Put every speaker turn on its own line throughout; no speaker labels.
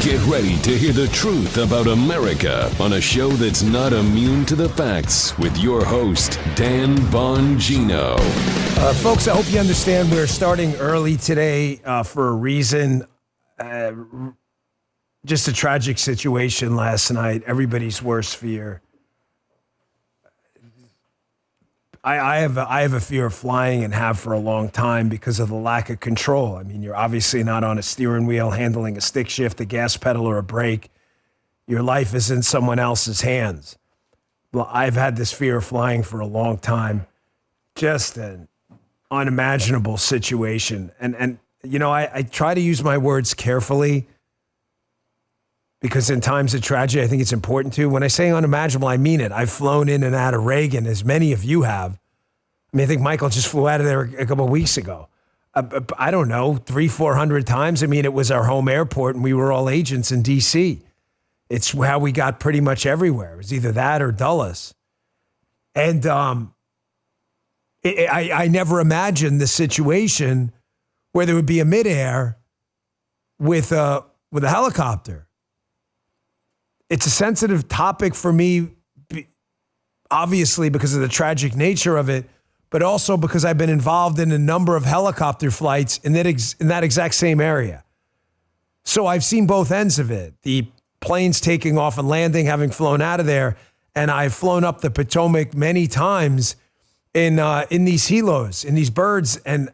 Get ready to hear the truth about America on a show that's not immune to the facts with your host, Dan Bongino.
Folks, I hope you understand we're starting early today for a reason. Just a tragic situation last night. Everybody's worst fear. I have a fear of flying and have for a long time because of the lack of control. I mean, you're obviously not on a steering wheel handling a stick shift, a gas pedal, or a brake. Your life is in someone else's hands. Well, I've had this fear of flying for a long time. Just an unimaginable situation. And you know, I try to use my words carefully because in times of tragedy, I think it's important to. When I say unimaginable, I mean it. I've flown in and out of Reagan, as many of you have. I mean, I think Michael just flew out of there a couple of weeks ago. I don't know, 300-400 times. I mean, it was our home airport, and we were all agents in D.C. It's how we got pretty much everywhere. It was either that or Dulles. And I never imagined the situation where there would be a midair with a helicopter. It's a sensitive topic for me, obviously because of the tragic nature of it, but also because I've been involved in a number of helicopter flights in that exact same area. So I've seen both ends of it. The planes taking off and landing, having flown out of there, and I've flown up the Potomac many times in these helos, in these birds, and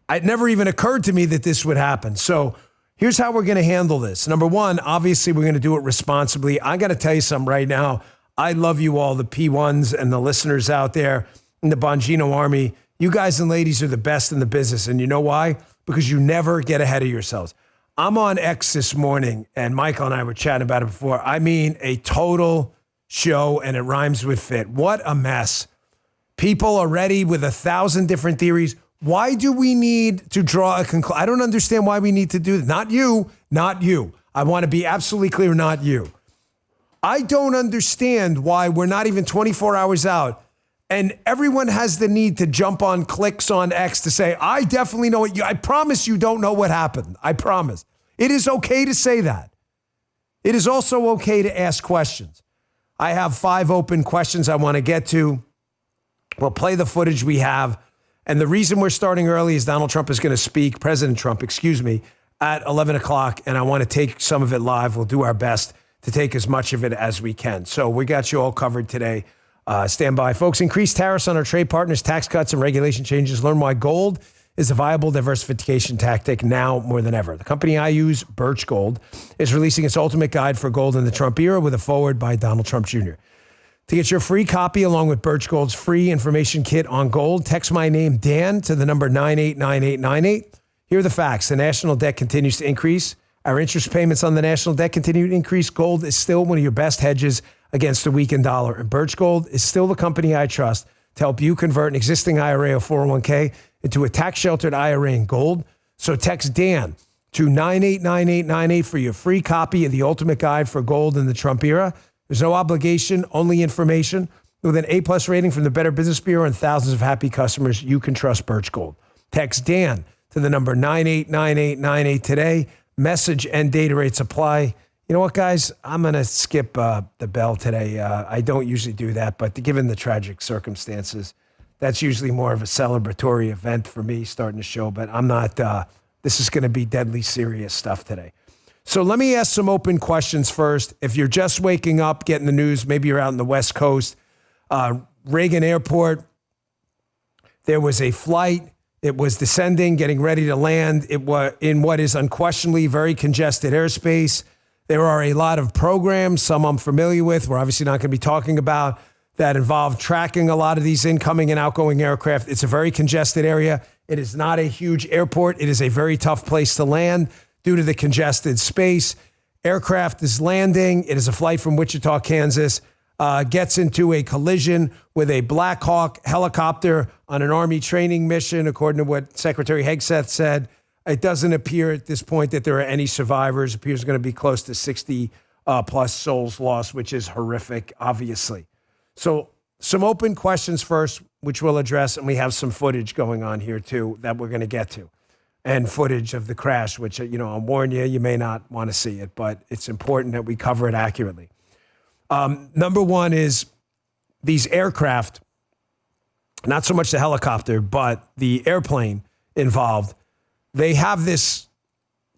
it never even occurred to me that this would happen. So here's how we're going to handle this. Number one, obviously, we're going to do it responsibly. I got to tell you something right now. I love you all, the P1s and the listeners out there in the Bongino Army. You guys and ladies are the best in the business. And you know why? Because you never get ahead of yourselves. I'm on X this morning, and Michael and I were chatting about it before. I mean, a total show, and it rhymes with fit. What a mess. People are ready with 1,000 different theories. Why do we need to draw a conclusion? I don't understand why we need to do that. Not you. I want to be absolutely clear, not you. I don't understand why we're not even 24 hours out and everyone has the need to jump on clicks on X to say, I definitely know I promise you don't know what happened. I promise. It is okay to say that. It is also okay to ask questions. I have 5 open questions I want to get to. We'll play the footage we have. And the reason we're starting early is Donald Trump is going to speak, President Trump, at 11 o'clock. And I want to take some of it live. We'll do our best to take as much of it as we can. So we got you all covered today. Stand by. Folks, increased tariffs on our trade partners, tax cuts, and regulation changes. Learn why gold is a viable diversification tactic now more than ever. The company I use, Birch Gold, is releasing its ultimate guide for gold in the Trump era with a foreword by Donald Trump Jr. To get your free copy along with Birch Gold's free information kit on gold, text my name, Dan, to the number 989898. Here are the facts. The national debt continues to increase. Our interest payments on the national debt continue to increase. Gold is still one of your best hedges against a weakened dollar. And Birch Gold is still the company I trust to help you convert an existing IRA or 401k into a tax-sheltered IRA in gold. So text Dan to 989898 for your free copy of the ultimate guide for gold in the Trump era. There's no obligation, only information. With an A+ rating from the Better Business Bureau and thousands of happy customers, you can trust Birch Gold. Text Dan to the number 989898 today. Message and data rates apply. You know what, guys? I'm going to skip the bell today. I don't usually do that, but given the tragic circumstances, that's usually more of a celebratory event for me starting the show, but I'm not. This is going to be deadly serious stuff today. So let me ask some open questions first. If you're just waking up, getting the news, maybe you're out in the West Coast, Reagan Airport, there was a flight. It was descending, getting ready to land. It was in what is unquestionably very congested airspace. There are a lot of programs, some I'm familiar with, we're obviously not going to be talking about, that involve tracking a lot of these incoming and outgoing aircraft. It's a very congested area. It is not a huge airport. It is a very tough place to land due to the congested space. Aircraft is landing. It is a flight from Wichita, Kansas, gets into a collision with a Black Hawk helicopter on an Army training mission, according to what Secretary Hegseth said. It doesn't appear at this point that there are any survivors. It appears going to be close to 60 plus souls lost, which is horrific, obviously. So some open questions first, which we'll address, and we have some footage going on here, too, that we're going to get to. and footage of the crash, which, I'll warn you, you may not want to see it, but it's important that we cover it accurately. Number one is these aircraft, not so much the helicopter, but the airplane involved, they have this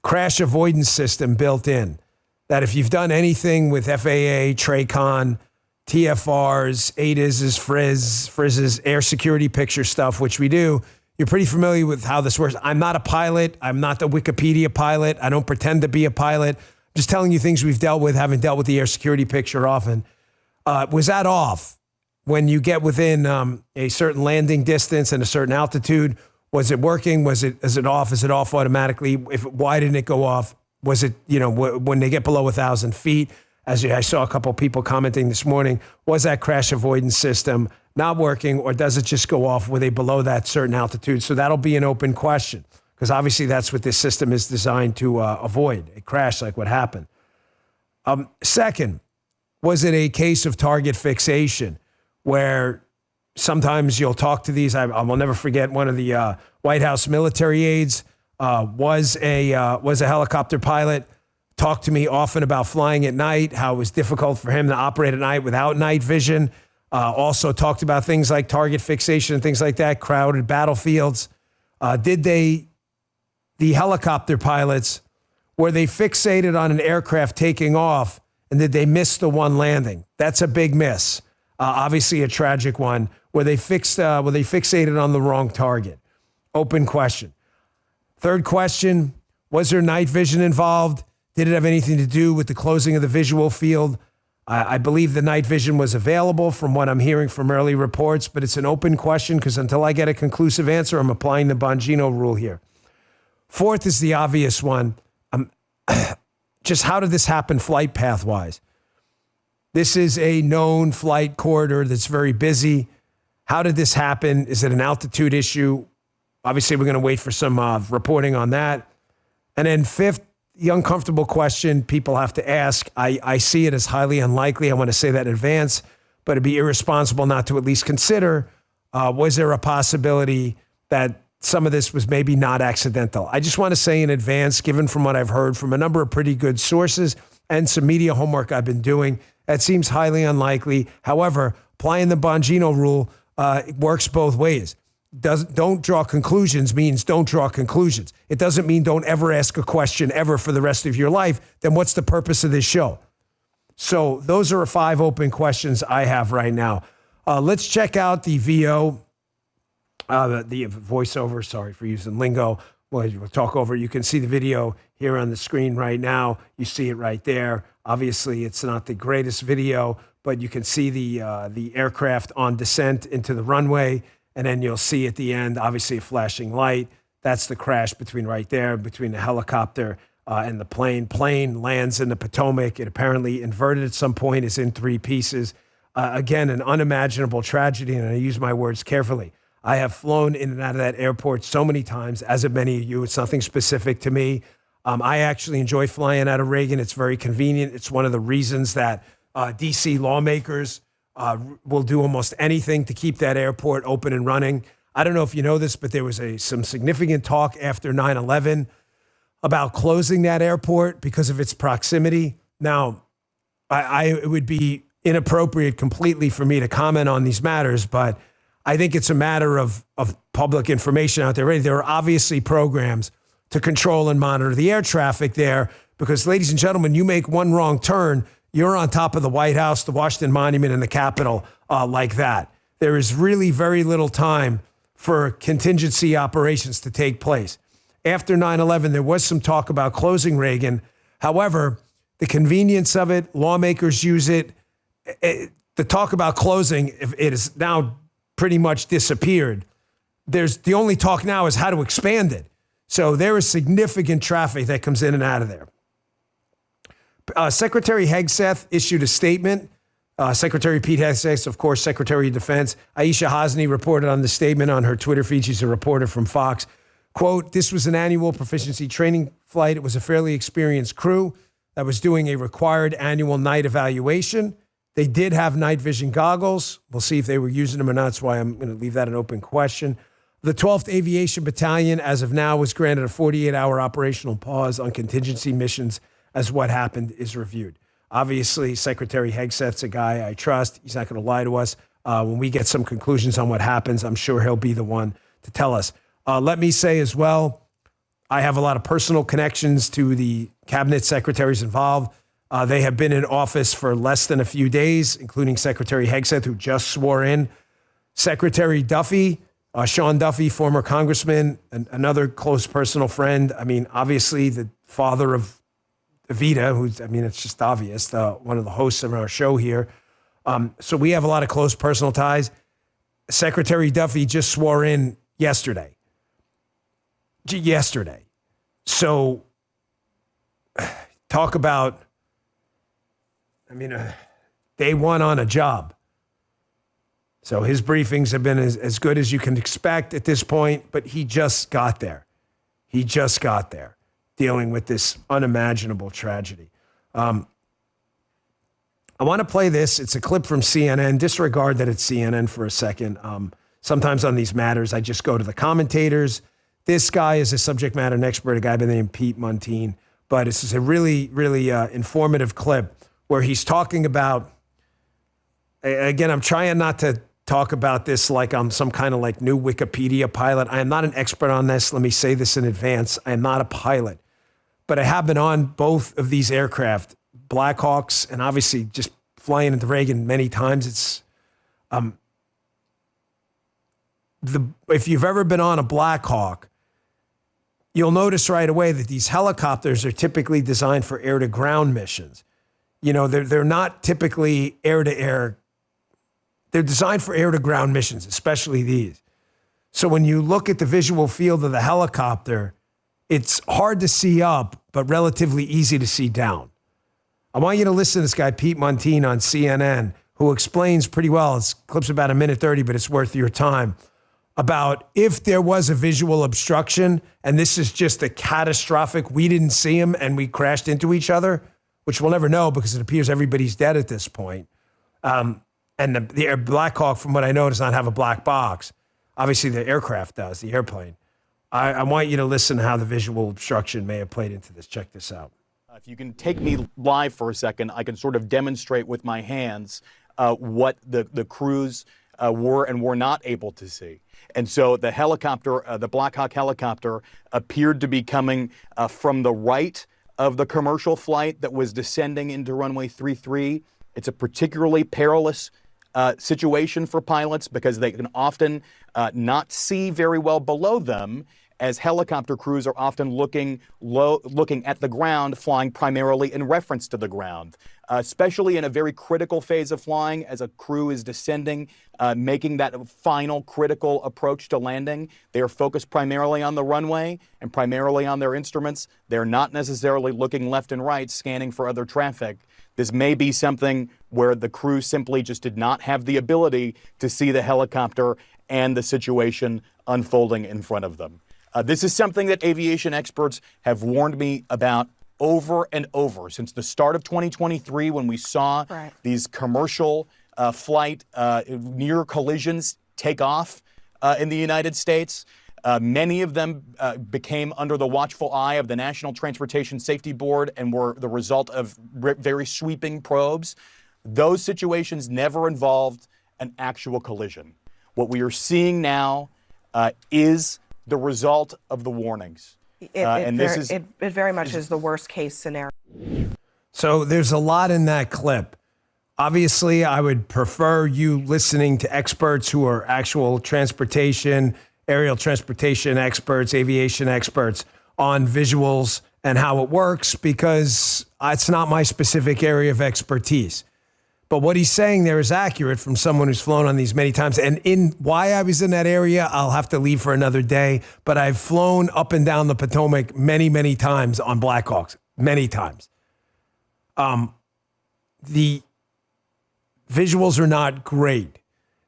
crash avoidance system built in that if you've done anything with FAA, TRACON, TFRs, ADIS, FRIZs, air security picture stuff, which we do, you're pretty familiar with how this works. I'm not a pilot. I'm not the Wikipedia pilot. I don't pretend to be a pilot. I'm just telling you things we've dealt with, haven't dealt with the air security picture often. Was that off when you get within a certain landing distance and a certain altitude? Was it working? Is it off? Is it off automatically? Why didn't it go off? Was it, when they get below 1,000 feet? As I saw a couple of people commenting this morning, was that crash avoidance system not working, or does it just go off? Were they below that certain altitude? So that'll be an open question, because obviously that's what this system is designed to avoid, a crash like what happened. Second, was it a case of target fixation, where sometimes you'll talk to these? I will never forget one of the White House military aides was a helicopter pilot. Talked to me often about flying at night, how it was difficult for him to operate at night without night vision. Also talked about things like target fixation and things like that, crowded battlefields. The helicopter pilots, were they fixated on an aircraft taking off, and did they miss the one landing? That's a big miss. Obviously a tragic one. Were they fixated on the wrong target? Open question. Third question, was there night vision involved? Did it have anything to do with the closing of the visual field? I believe the night vision was available from what I'm hearing from early reports, but it's an open question because until I get a conclusive answer, I'm applying the Bongino rule here. Fourth is the obvious one. Just how did this happen flight path-wise? This is a known flight corridor that's very busy. How did this happen? Is it an altitude issue? Obviously, we're going to wait for some reporting on that. And then fifth, the uncomfortable question people have to ask. I see it as highly unlikely. I want to say that in advance, but it'd be irresponsible not to at least consider, was there a possibility that some of this was maybe not accidental? I just want to say in advance, given from what I've heard from a number of pretty good sources and some media homework I've been doing, that seems highly unlikely. However, applying the Bongino rule works both ways. Don't draw conclusions means don't draw conclusions. It doesn't mean don't ever ask a question ever for the rest of your life. Then what's the purpose of this show? So those are 5 open questions I have right now. Let's check out the VO, the voiceover. Sorry for using lingo. We'll talk over. You can see the video here on the screen right now. You see it right there. Obviously, it's not the greatest video, but you can see the aircraft on descent into the runway. And then you'll see at the end, obviously, a flashing light. That's the crash between the helicopter and the plane. Plane lands in the Potomac. It apparently inverted at some point. It's in 3 pieces. Again, an unimaginable tragedy, and I use my words carefully. I have flown in and out of that airport so many times, as have many of you. It's nothing specific to me. I actually enjoy flying out of Reagan. It's very convenient. It's one of the reasons that D.C. lawmakers will do almost anything to keep that airport open and running. I don't know if you know this, but there was some significant talk after 9/11 about closing that airport because of its proximity. Now, it would be inappropriate completely for me to comment on these matters, but I think it's a matter of public information out there. There are obviously programs to control and monitor the air traffic there because, ladies and gentlemen, you make one wrong turn, you're on top of the White House, the Washington Monument, and the Capitol like that. There is really very little time for contingency operations to take place. After 9/11, there was some talk about closing Reagan. However, the convenience of it, lawmakers use it. The talk about closing, it has now pretty much disappeared. The only talk now is how to expand it. So there is significant traffic that comes in and out of there. Secretary Hegseth issued a statement. Secretary Pete Hegseth, of course, Secretary of Defense. Aisha Hasni reported on the statement on her Twitter feed. She's a reporter from Fox. Quote, "This was an annual proficiency training flight. It was a fairly experienced crew that was doing a required annual night evaluation. They did have night vision goggles. We'll see if they were using them or not. That's why I'm going to leave that an open question. The 12th Aviation Battalion, as of now, was granted a 48-hour operational pause on contingency missions as what happened is reviewed. Obviously, Secretary Hegseth's a guy I trust. He's not going to lie to us. When we get some conclusions on what happens, I'm sure he'll be the one to tell us. Let me say as well, I have a lot of personal connections to the cabinet secretaries involved. They have been in office for less than a few days, including Secretary Hegseth, who just swore in. Secretary Duffy, Sean Duffy, former congressman, another close personal friend. I mean, obviously the father of Evita, it's just obvious, one of the hosts of our show here. So we have a lot of close personal ties. Secretary Duffy just swore in yesterday. So talk about, day one on a job. So his briefings have been as good as you can expect at this point, but he just got there. Dealing with this unimaginable tragedy. I want to play this. It's a clip from CNN. Disregard that it's CNN for a second. Sometimes on these matters, I just go to the commentators. This guy is a subject matter expert, a guy by the name of Pete Montine. But this is a really, really informative clip where he's talking about, again, I'm trying not to talk about this like I'm some kind of like new Wikipedia pilot. I am not an expert on this. Let me say this in advance. I am not a pilot, but I have been on both of these aircraft, Blackhawks, and obviously just flying into Reagan many times. It's, if you've ever been on a Blackhawk, you'll notice right away that these helicopters are typically designed for air-to-ground missions. They're not typically air-to-air. They're designed for air-to-ground missions, especially these. So when you look at the visual field of the helicopter, it's hard to see up, but relatively easy to see down. I want you to listen to this guy, Pete Montine, on CNN, who explains pretty well, this clip's about 1:30, but it's worth your time, about if there was a visual obstruction, and this is just a catastrophic, we didn't see him and we crashed into each other, which we'll never know because it appears everybody's dead at this point. And the Blackhawk, from what I know, does not have a black box. Obviously, the aircraft does, the airplane. I want you to listen to how the visual obstruction may have played into this. Check this out.
If you can take me live for a second, I can sort of demonstrate with my hands what the crews were and were not able to see. And so the helicopter, the Black Hawk helicopter, appeared to be coming from the right of the commercial flight that was descending into runway 33. It's a particularly perilous situation for pilots because they can often not see very well below them, as helicopter crews are often looking at the ground, flying primarily in reference to the ground, especially in a very critical phase of flying as a crew is descending, making that final critical approach to landing. They are focused primarily on the runway and primarily on their instruments. They're not necessarily looking left and right, scanning for other traffic. This may be something where the crew simply just did not have the ability to see the helicopter and the situation unfolding in front of them. This is something that aviation experts have warned me about over and over since the start of 2023 when we saw these commercial flight near collisions take off in the United States. Many of them became under the watchful eye of the National Transportation Safety Board and were the result of very sweeping probes. Those situations never involved an actual collision. What we are seeing now is the result of the warnings.
It very much is the worst case scenario.
So there's a lot in that clip. Obviously, I would prefer you listening to experts who are actual transportation, aerial transportation experts, aviation experts on visuals and how it works, because it's not my specific area of expertise. But what he's saying there is accurate from someone who's flown on these many times. And in why I was in that area, I'll have to leave for another day. But I've flown up and down the Potomac many, many times on Blackhawks, many times. The visuals are not great,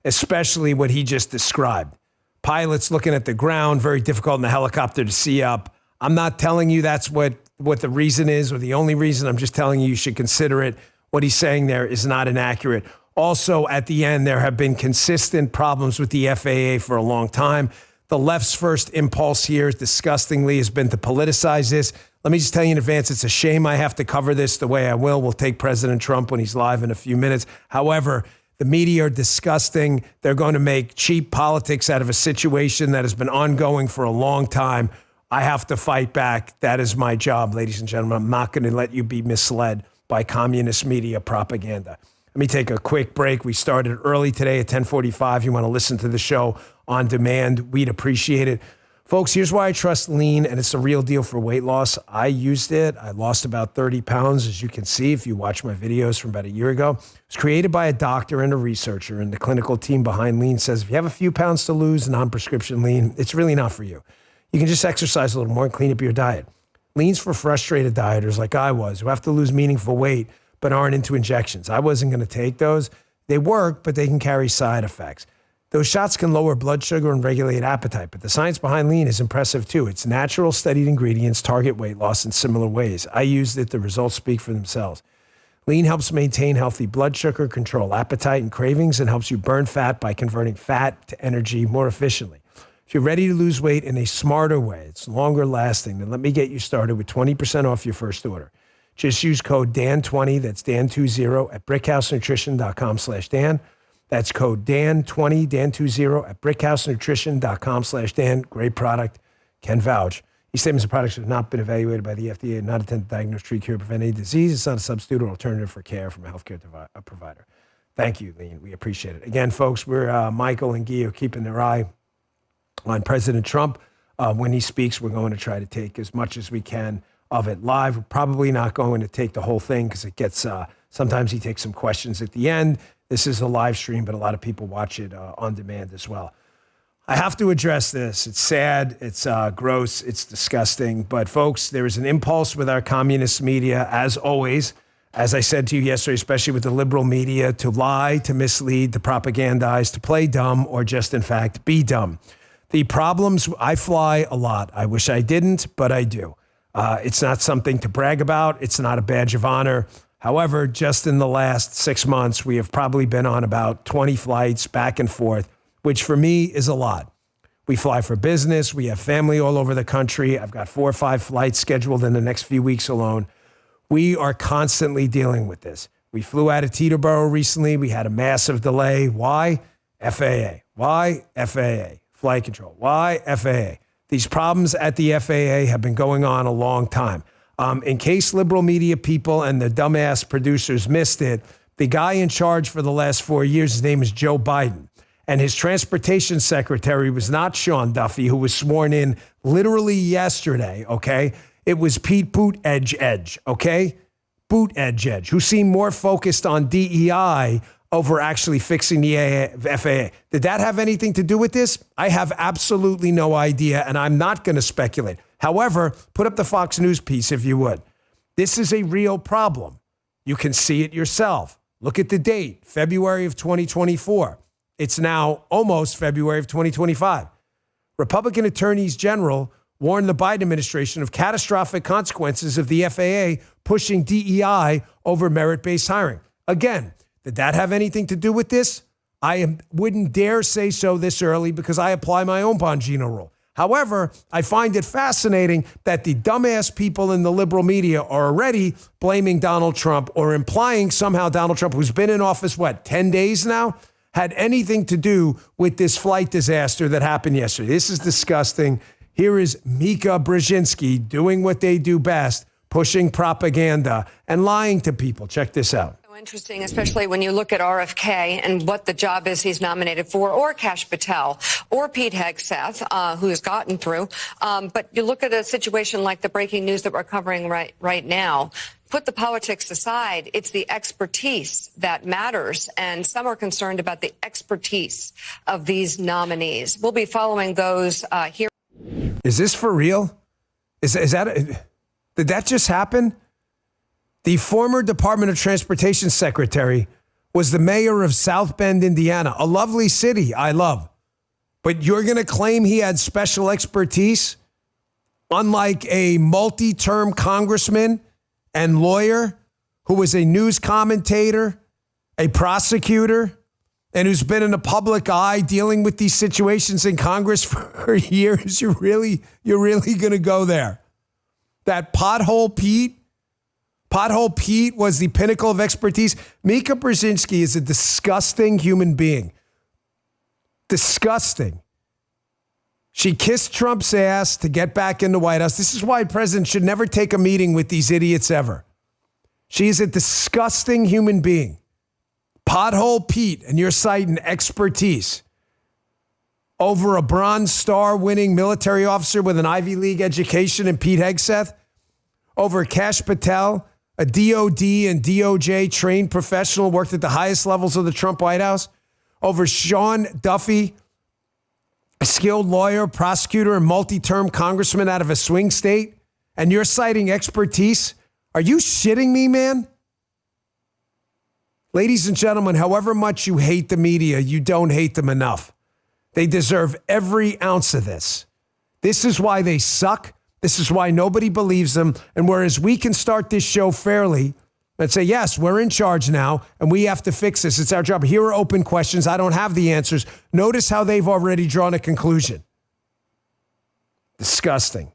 especially what he just described. Pilots looking at the ground, very difficult in the helicopter to see up. I'm not telling you that's what the reason is or the only reason. I'm just telling you should consider it. What he's saying there is not inaccurate. Also, at the end, there have been consistent problems with the FAA for a long time. The left's first impulse here, disgustingly, has been to politicize this. Let me just tell you in advance, it's a shame I have to cover this the way I will. We'll take President Trump when he's live in a few minutes. However, the media are disgusting. They're going to make cheap politics out of a situation that has been ongoing for a long time. I have to fight back. That is my job, ladies and gentlemen. I'm not going to let you be misled by communist media propaganda. Let me take a quick break. We started early today at 10:45. You want to listen to the show on demand, we'd appreciate it. Folks, here's why I trust Lean, and it's a real deal for weight loss. I used it. I lost about 30 pounds, as you can see if you watch my videos from about a year ago. It was created by a doctor and a researcher, and the clinical team behind Lean says if you have a few pounds to lose, non-prescription Lean, it's really not for you. You can just exercise a little more and clean up your diet. Lean's for frustrated dieters like I was, who have to lose meaningful weight but aren't into injections. I wasn't going to take those. They work, but they can carry side effects. Those shots can lower blood sugar and regulate appetite, but the science behind Lean is impressive too. Its natural, studied ingredients target weight loss in similar ways. I used it. The results speak for themselves. Lean helps maintain healthy blood sugar, control appetite and cravings, and helps you burn fat by converting fat to energy more efficiently. If you're ready to lose weight in a smarter way, it's longer lasting, then let me get you started with 20% off your first order. Just use code DAN20, that's DAN20 at brickhousenutrition.com/Dan. That's code DAN20, DAN20 at brickhousenutrition.com/Dan. Great product. Can vouch. These statements and products have not been evaluated by the FDA and not intended to diagnose, treat, cure, prevent any disease. It's not a substitute or alternative for care from a healthcare provider. Thank you, Lean. We appreciate it. Again, folks, we're Michael and Guy are keeping their eye on President Trump. When he speaks, we're going to try to take as much as we can of it live. We're probably not going to take the whole thing because it gets, sometimes he takes some questions at the end. This is a live stream, but a lot of people watch it on demand as well. I have to address this. It's sad, it's gross, it's disgusting. But folks, there is an impulse with our communist media, as always, as I said to you yesterday, especially with the liberal media, to lie, to mislead, to propagandize, to play dumb, or just, in fact, be dumb. The problems, I fly a lot. I wish I didn't, but I do. It's not something to brag about. It's not a badge of honor. However, just in the last 6 months, we have probably been on about 20 flights back and forth, which for me is a lot. We fly for business. We have family all over the country. I've got 4 or 5 flights scheduled in the next few weeks alone. We are constantly dealing with this. We flew out of Teterboro recently. We had a massive delay. Why? FAA. Why? FAA. Flight control. Why? FAA. These problems at the FAA have been going on a long time. In case liberal media people and the dumbass producers missed it, the guy in charge for the last 4 years, his name is Joe Biden. And his transportation secretary was not Sean Duffy, who was sworn in literally yesterday, okay? It was Pete Buttigieg, okay? Buttigieg, who seemed more focused on DEI over actually fixing the FAA. Did that have anything to do with this? I have absolutely no idea, and I'm not going to speculate. However, put up the Fox News piece if you would. This is a real problem. You can see it yourself. Look at the date, February of 2024. It's now almost February of 2025. Republican attorneys general warned the Biden administration of catastrophic consequences of the FAA pushing DEI over merit-based hiring. Again, did that have anything to do with this? I wouldn't dare say so this early because I apply my own Bongino rule. However, I find it fascinating that the dumbass people in the liberal media are already blaming Donald Trump or implying somehow Donald Trump, who's been in office, 10 days now, had anything to do with this flight disaster that happened yesterday. This is disgusting. Here is Mika Brzezinski doing what they do best, pushing propaganda and lying to people. Check this out.
Interesting, especially when you look at RFK and what the job is he's nominated for, or Kash Patel, or Pete Hegseth, who has gotten through. But you look at a situation like the breaking news that we're covering right now. Put the politics aside, it's the expertise that matters, and some are concerned about the expertise of these nominees. We'll be following those here.
Is this for real? Did that just happen? The former Department of Transportation secretary was the mayor of South Bend, Indiana, a lovely city I love. But you're going to claim he had special expertise, unlike a multi-term congressman and lawyer who was a news commentator, a prosecutor, and who's been in the public eye dealing with these situations in Congress for years, you're really going to go there? That Pothole Pete was the pinnacle of expertise. Mika Brzezinski is a disgusting human being. Disgusting. She kissed Trump's ass to get back in the White House. This is why presidents should never take a meeting with these idiots ever. She is a disgusting human being. Pothole Pete, and you're citing expertise over a Bronze Star winning military officer with an Ivy League education in Pete Hegseth, over Kash Patel, a DOD and DOJ trained professional, worked at the highest levels of the Trump White House, over Sean Duffy, a skilled lawyer, prosecutor, and multi-term congressman out of a swing state, and you're citing expertise? Are you shitting me, man? Ladies and gentlemen, however much you hate the media, you don't hate them enough. They deserve every ounce of this. This is why they suck. This is why nobody believes them. And whereas we can start this show fairly and say, yes, we're in charge now, and we have to fix this. It's our job. Here are open questions. I don't have the answers. Notice how they've already drawn a conclusion. Disgusting.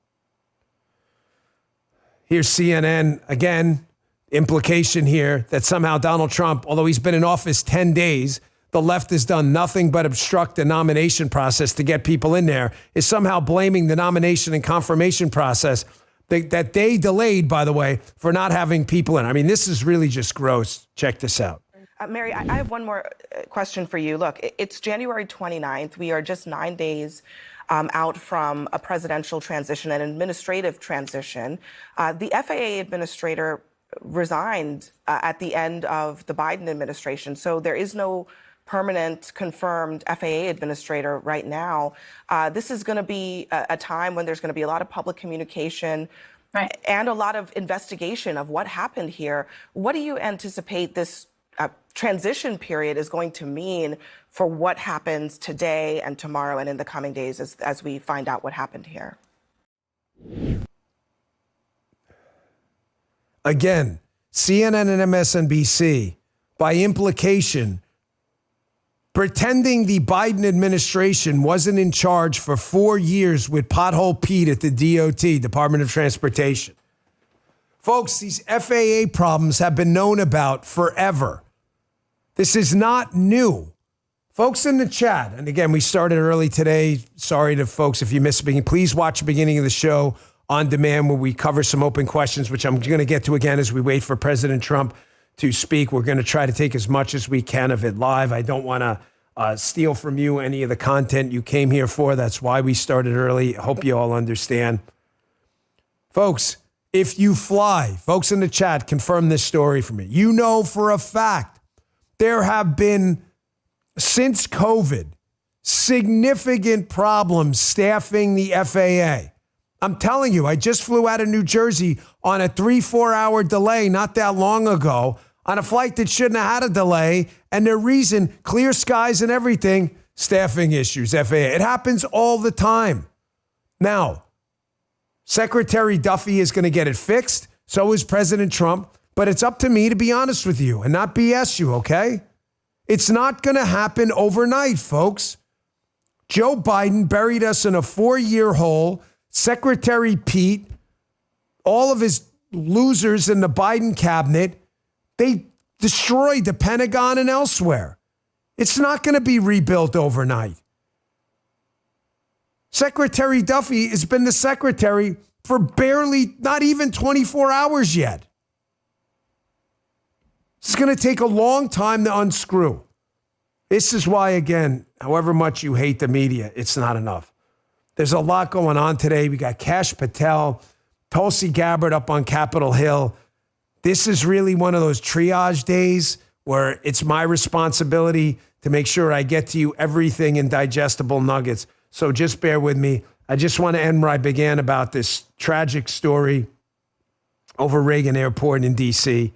Here's CNN again. Implication here that somehow Donald Trump, although he's been in office 10 days, the left has done nothing but obstruct the nomination process to get people in there, is somehow blaming the nomination and confirmation process that they delayed, by the way, for not having people in. I mean, this is really just gross. Check this out.
Mary, I have one more question for you. Look, it's January 29th. We are just 9 days out from a presidential transition, an administrative transition. The FAA administrator resigned at the end of the Biden administration. So there is no permanent confirmed FAA administrator right now. This is going to be a time when there's going to be a lot of public communication and a lot of investigation of what happened here. What do you anticipate this transition period is going to mean for what happens today and tomorrow and in the coming days as we find out what happened here?
Again, CNN and MSNBC, by implication, pretending the Biden administration wasn't in charge for 4 years with Pothole Pete at the DOT, Department of Transportation. Folks, these FAA problems have been known about forever. This is not new. Folks in the chat, and again, we started early today. Sorry to folks if you missed the beginning. Please watch the beginning of the show on demand where we cover some open questions, which I'm going to get to again as we wait for President Trump to speak. We're going to try to take as much as we can of it live. I don't want to steal from you any of the content you came here for. That's why we started early. I hope you all understand. Folks, if you fly, folks in the chat, confirm this story for me. You know for a fact there have been, since COVID, significant problems staffing the FAA. I'm telling you, I just flew out of New Jersey on a 3-4 hour delay not that long ago on a flight that shouldn't have had a delay. And the reason, clear skies and everything, staffing issues, FAA. It happens all the time. Now, Secretary Duffy is going to get it fixed. So is President Trump. But it's up to me to be honest with you and not BS you, okay? It's not going to happen overnight, folks. Joe Biden buried us in a 4-year hole. Secretary Pete, all of his losers in the Biden cabinet, they destroyed the Pentagon and elsewhere. It's not going to be rebuilt overnight. Secretary Duffy has been the secretary for barely, not even 24 hours yet. It's going to take a long time to unscrew. This is why, again, however much you hate the media, it's not enough. There's a lot going on today. We got Kash Patel, Tulsi Gabbard up on Capitol Hill. This is really one of those triage days where it's my responsibility to make sure I get to you everything in digestible nuggets. So just bear with me. I just want to end where I began about this tragic story over Reagan Airport in D.C.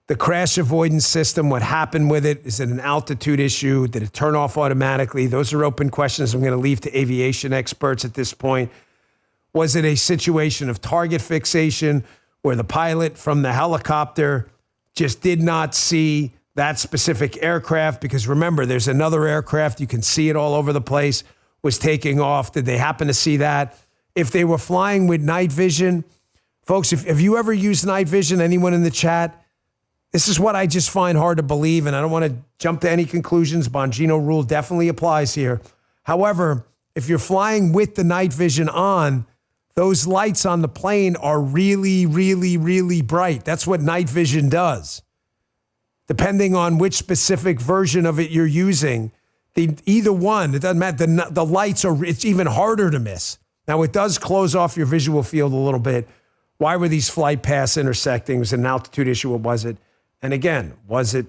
The crash avoidance system, what happened with it? Is it an altitude issue? Did it turn off automatically? Those are open questions I'm going to leave to aviation experts at this point. Was it a situation of target fixation where the pilot from the helicopter just did not see that specific aircraft, because remember, there's another aircraft, you can see it all over the place, was taking off. Did they happen to see that? If they were flying with night vision, folks, if you ever used night vision, anyone in the chat, this is what I just find hard to believe, and I don't want to jump to any conclusions. Bongino rule definitely applies here. However, if you're flying with the night vision on, those lights on the plane are really, really, really bright. That's what night vision does. Depending on which specific version of it you're using, either one, it doesn't matter. The lights are, it's even harder to miss. Now, it does close off your visual field a little bit. Why were these flight paths intersecting? Was it an altitude issue? What was it? And again, was it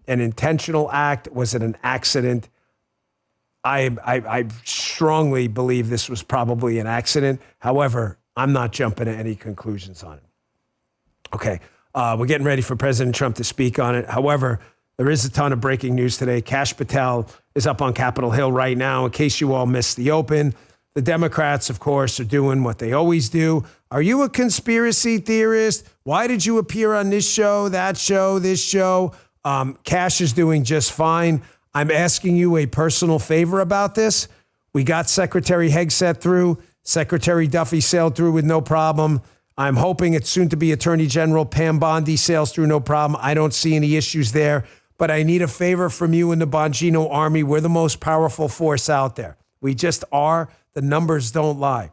an intentional act? Was it an accident? I strongly believe this was probably an accident. However, I'm not jumping to any conclusions on it. Okay, we're getting ready for President Trump to speak on it. However, there is a ton of breaking news today. Kash Patel is up on Capitol Hill right now. In case you all missed the open, the Democrats, of course, are doing what they always do. Are you a conspiracy theorist? Why did you appear on this show, that show, this show? Kash is doing just fine. I'm asking you a personal favor about this. We got Secretary Hegseth through. Secretary Duffy sailed through with no problem. I'm hoping it's soon to be Attorney General Pam Bondi sails through no problem. I don't see any issues there, but I need a favor from you and the Bongino Army. We're the most powerful force out there. We just are. The numbers don't lie.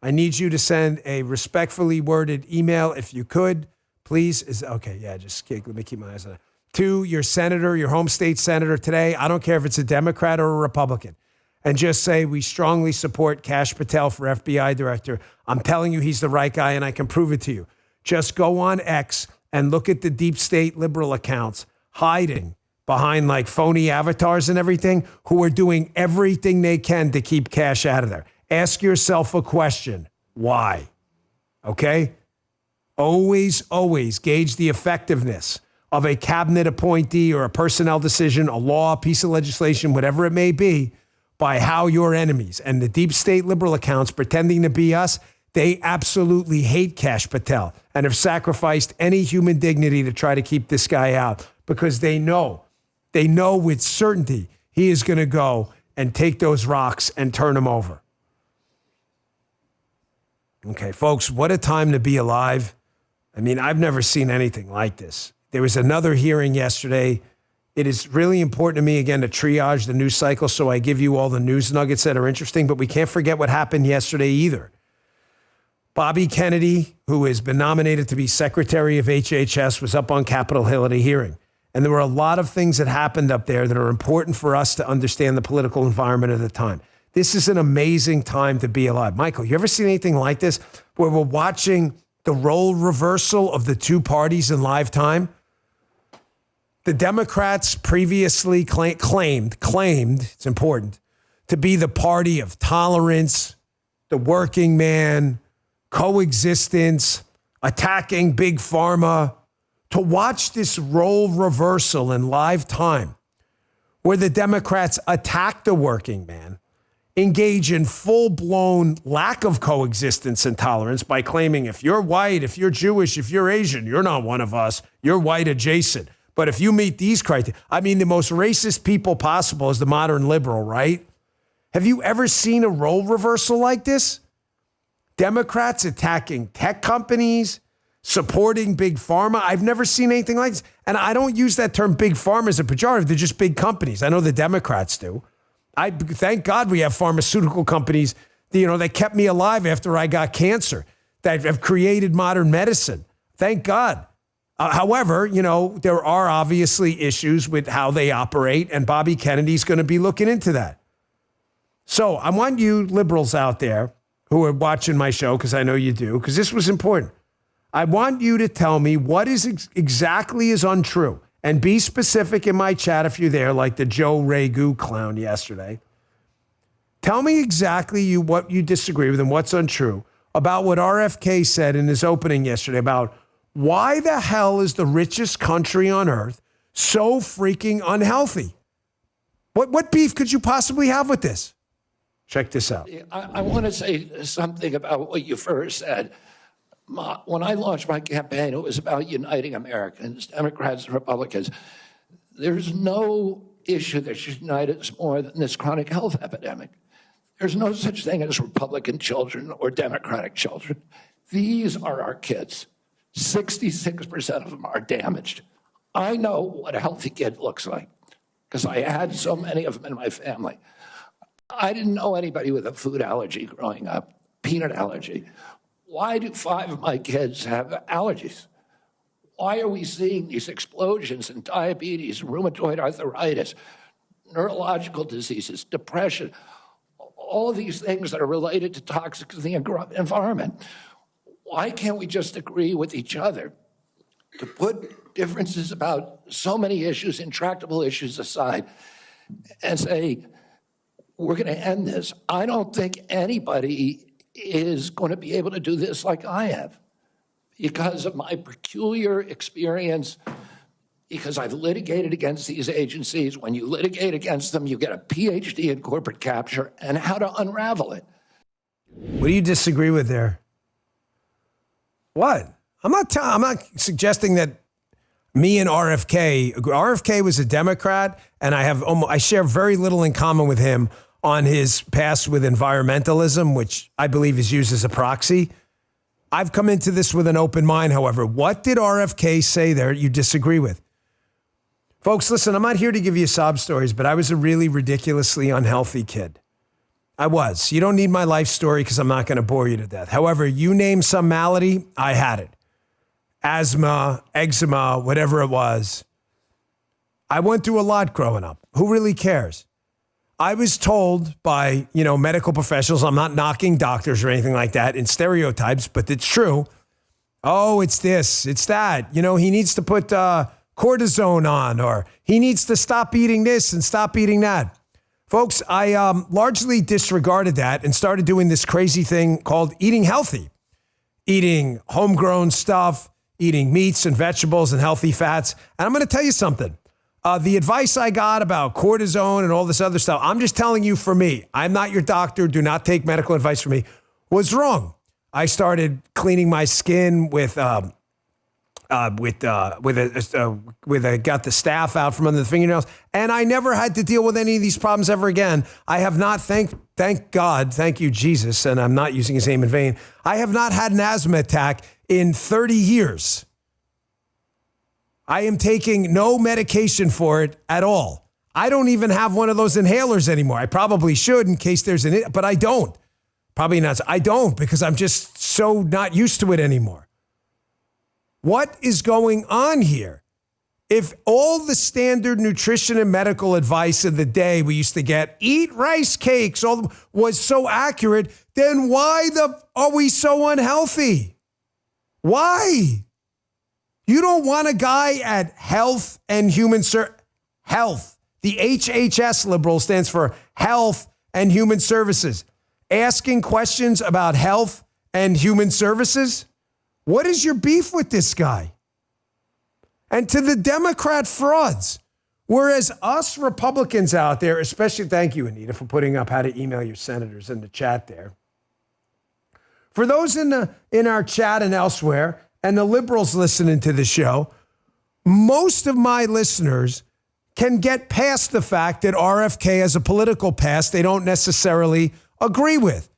I need you to send a respectfully worded email if you could, please. Okay, yeah, let me keep my eyes on it. To your senator, your home state senator today. I don't care if it's a Democrat or a Republican. And just say, we strongly support Kash Patel for FBI director. I'm telling you, he's the right guy, and I can prove it to you. Just go on X and look at the deep state liberal accounts hiding behind like phony avatars and everything, who are doing everything they can to keep Kash out of there. Ask yourself a question. Why? Okay? Always, always gauge the effectiveness of a cabinet appointee or a personnel decision, a law, a piece of legislation, whatever it may be, by how your enemies and the deep state liberal accounts pretending to be us, they absolutely hate Kash Patel and have sacrificed any human dignity to try to keep this guy out, because they know with certainty he is going to go and take those rocks and turn them over. Okay, folks, what a time to be alive. I mean, I've never seen anything like this. There was another hearing yesterday. It is really important to me, again, to triage the news cycle, so I give you all the news nuggets that are interesting, but we can't forget what happened yesterday either. Bobby Kennedy, who has been nominated to be Secretary of HHS, was up on Capitol Hill at a hearing. And there were a lot of things that happened up there that are important for us to understand the political environment at the time. This is an amazing time to be alive. Michael, you ever seen anything like this, where we're watching the role reversal of the two parties in live time? The Democrats previously claimed, it's important, to be the party of tolerance, the working man, coexistence, attacking big pharma. To watch this role reversal in live time, where the Democrats attack the working man, engage in full-blown lack of coexistence and tolerance by claiming if you're white, if you're Jewish, if you're Asian, you're not one of us, you're white adjacent. But if you meet these criteria, I mean, the most racist people possible is the modern liberal, right? Have you ever seen a role reversal like this? Democrats attacking tech companies, supporting big pharma. I've never seen anything like this. And I don't use that term big pharma as a pejorative. They're just big companies. I know the Democrats do. I thank God we have pharmaceutical companies, that kept me alive after I got cancer, that have created modern medicine. Thank God. However, there are obviously issues with how they operate, and Bobby Kennedy's going to be looking into that. So I want you liberals out there who are watching my show, because I know you do, because this was important. I want you to tell me what is exactly is untrue, and be specific in my chat if you're there, like the Joe Ragu clown yesterday. Tell me exactly what you disagree with and what's untrue about what RFK said in his opening yesterday about why the hell is the richest country on earth so freaking unhealthy? What beef could you possibly have with this? Check this out.
I want to say something about what you first said. When I launched my campaign, it was about uniting Americans, Democrats and Republicans. There's no issue that should unite us more than this chronic health epidemic. There's no such thing as Republican children or Democratic children. These are our kids. 66% of them are damaged. I know what a healthy kid looks like because I had so many of them in my family. I didn't know anybody with a food allergy growing up, peanut allergy. Why do 5 of my kids have allergies? Why are we seeing these explosions in diabetes, rheumatoid arthritis, neurological diseases, depression, all of these things that are related to toxics in the environment? Why can't we just agree with each other to put differences about so many issues, intractable issues aside, and say, we're going to end this? I don't think anybody is going to be able to do this like I have because of my peculiar experience, because I've litigated against these agencies. When you litigate against them, you get a PhD in corporate capture and how to unravel it.
What do you disagree with there? What? I'm not suggesting that me and RFK was a Democrat, and I share very little in common with him on his past with environmentalism, which I believe is used as a proxy. I've come into this with an open mind, however. What did RFK say there you disagree with? Folks, listen, I'm not here to give you sob stories, but I was a really ridiculously unhealthy kid. I was. You don't need my life story because I'm not going to bore you to death. However, you name some malady, I had it. Asthma, eczema, whatever it was. I went through a lot growing up. Who really cares? I was told by, medical professionals, I'm not knocking doctors or anything like that in stereotypes, but it's true. Oh, it's this, it's that. He needs to put cortisone on, or he needs to stop eating this and stop eating that. Folks, I largely disregarded that and started doing this crazy thing called eating healthy. Eating homegrown stuff, eating meats and vegetables and healthy fats. And I'm going to tell you something. The advice I got about cortisone and all this other stuff, I'm just telling you for me, I'm not your doctor, do not take medical advice from me, was wrong. I started cleaning my skin with got the staph out from under the fingernails, and I never had to deal with any of these problems ever again. I have not, thank God, thank you, Jesus, and I'm not using his name in vain. I have not had an asthma attack in 30 years. I am taking no medication for it at all. I don't even have one of those inhalers anymore. I probably should in case there's but I don't. Probably not. I don't because I'm just so not used to it anymore. What is going on here? If all the standard nutrition and medical advice of the day we used to get, eat rice cakes, was so accurate, then why are we so unhealthy? Why? You don't want a guy at Health and Human Health. The HHS liberal stands for Health and Human Services. Asking questions about health and human services? What is your beef with this guy? And to the Democrat frauds, whereas us Republicans out there, especially, thank you, Anita, for putting up how to email your senators in the chat there. For those in our chat and elsewhere, and the liberals listening to the show, most of my listeners can get past the fact that RFK has a political past they don't necessarily agree with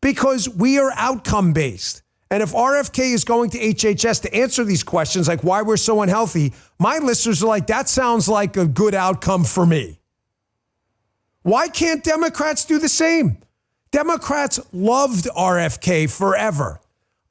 because we are outcome-based. And if RFK is going to HHS to answer these questions, like why we're so unhealthy, my listeners are like, that sounds like a good outcome for me. Why can't Democrats do the same? Democrats loved RFK forever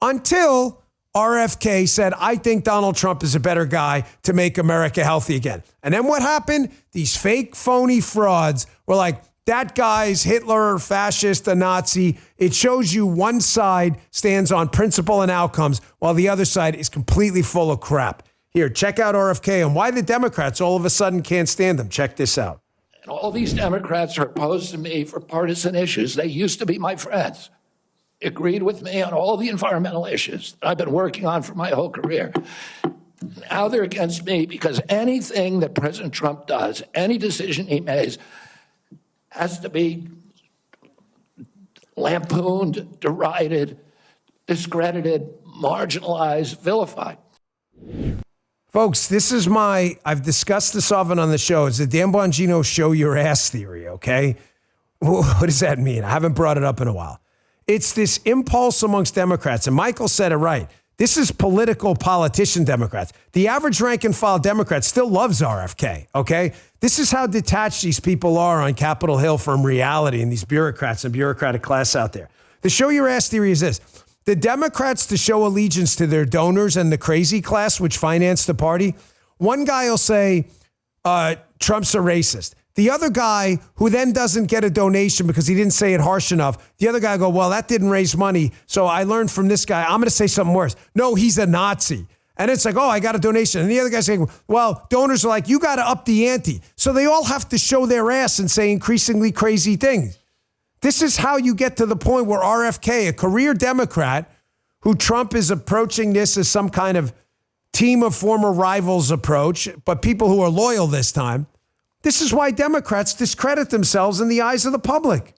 until RFK said, I think Donald Trump is a better guy to make America healthy again. And then what happened? These fake, phony frauds were like, that guy's Hitler, fascist, a Nazi. It shows you one side stands on principle and outcomes while the other side is completely full of crap. Here, check out RFK and why the Democrats all of a sudden can't stand them. Check this out.
And all these Democrats are opposed to me for partisan issues. They used to be my friends. Agreed with me on all the environmental issues that I've been working on for my whole career. Now they're against me because anything that President Trump does, any decision he makes, has to be lampooned, derided, discredited, marginalized, vilified.
Folks, this is I've discussed this often on the show. It's the Dan Bongino show your ass theory, okay? What does that mean? I haven't brought it up in a while. It's this impulse amongst Democrats, and Michael said it right. This is politician Democrats. The average rank and file Democrat still loves RFK, okay? This is how detached these people are on Capitol Hill from reality and these bureaucrats and bureaucratic class out there. The show your ass theory is this. The Democrats to show allegiance to their donors and the crazy class which finance the party, one guy will say Trump's a racist. The other guy who then doesn't get a donation because he didn't say it harsh enough, the other guy will go, well, that didn't raise money, so I learned from this guy. I'm going to say something worse. No, he's a Nazi. And it's like, oh, I got a donation. And the other guy's saying, well, donors are like, you got to up the ante. So they all have to show their ass and say increasingly crazy things. This is how you get to the point where RFK, a career Democrat, who Trump is approaching this as some kind of team of former rivals approach, but people who are loyal this time. This is why Democrats discredit themselves in the eyes of the public.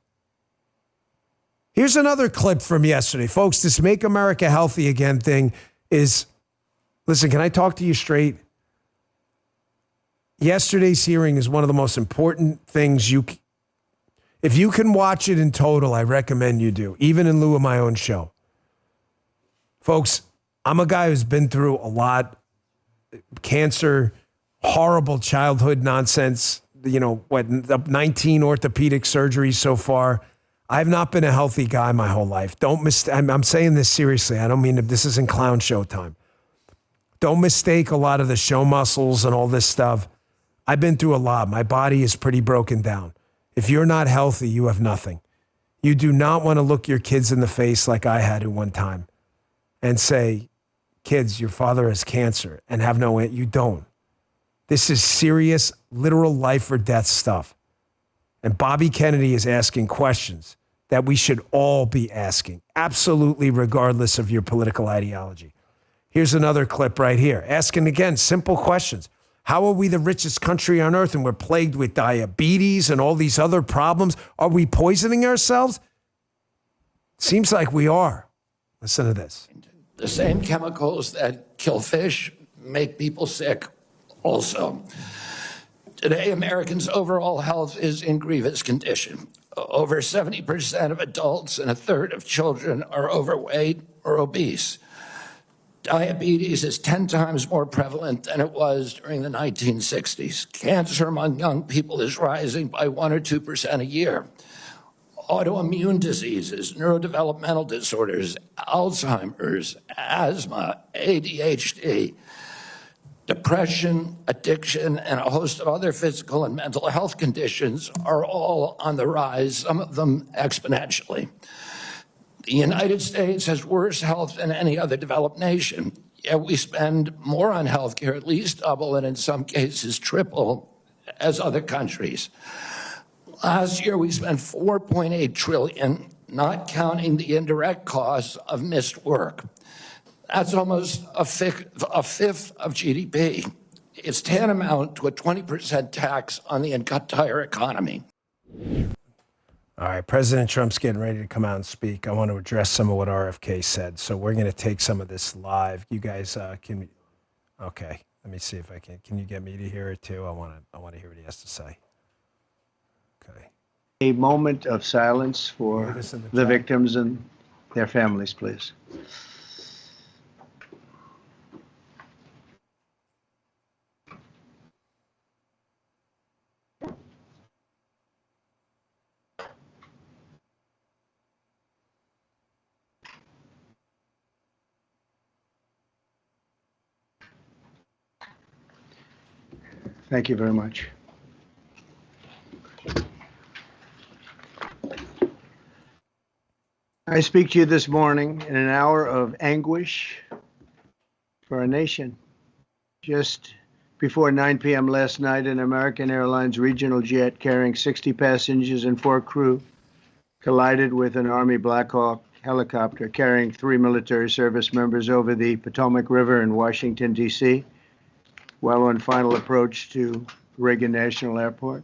Here's another clip from yesterday. Folks, this Make America Healthy Again thing is, listen, can I talk to you straight? Yesterday's hearing is one of the most important things if you can watch it in total, I recommend you do, even in lieu of my own show. Folks, I'm a guy who's been through a lot, cancer, horrible childhood nonsense, 19 orthopedic surgeries so far. I've not been a healthy guy my whole life. I'm saying this seriously. I don't mean this isn't clown show time. Don't mistake a lot of the show muscles and all this stuff. I've been through a lot. My body is pretty broken down. If you're not healthy, you have nothing. You do not want to look your kids in the face like I had at one time and say, kids, your father has cancer and have no, you don't. This is serious, literal life or death stuff. And Bobby Kennedy is asking questions that we should all be asking, absolutely regardless of your political ideology. Here's another clip right here, asking again, simple questions. How are we the richest country on earth and we're plagued with diabetes and all these other problems? Are we poisoning ourselves? Seems like we are. Listen to this.
The same chemicals that kill fish make people sick also. Today, Americans' overall health is in grievous condition. Over 70% of adults and a third of children are overweight or obese. Diabetes is 10 times more prevalent than it was during the 1960s. Cancer among young people is rising by 1 or 2% a year. Autoimmune diseases, neurodevelopmental disorders, Alzheimer's, asthma, ADHD, depression, addiction, and a host of other physical and mental health conditions are all on the rise, some of them exponentially. The United States has worse health than any other developed nation, yet we spend more on health care, at least double, and in some cases triple, as other countries. Last year, we spent $4.8 trillion, not counting the indirect costs of missed work. That's almost a fifth of GDP. It's tantamount to a 20% tax on the entire economy.
All right, President Trump's getting ready to come out and speak. I want to address some of what RFK said. So we're going to take some of this live. You guys okay, let me see if I can. Can you get me to hear it too? I want to hear what he has to say. Okay.
A moment of silence for the victims and their families, please. Thank you very much. I speak to you this morning in an hour of anguish for our nation. Just before 9 p.m. last night, an American Airlines regional jet carrying 60 passengers and 4 crew collided with an Army Black Hawk helicopter carrying 3 military service members over the Potomac River in Washington, D.C., while on final approach to Reagan National Airport.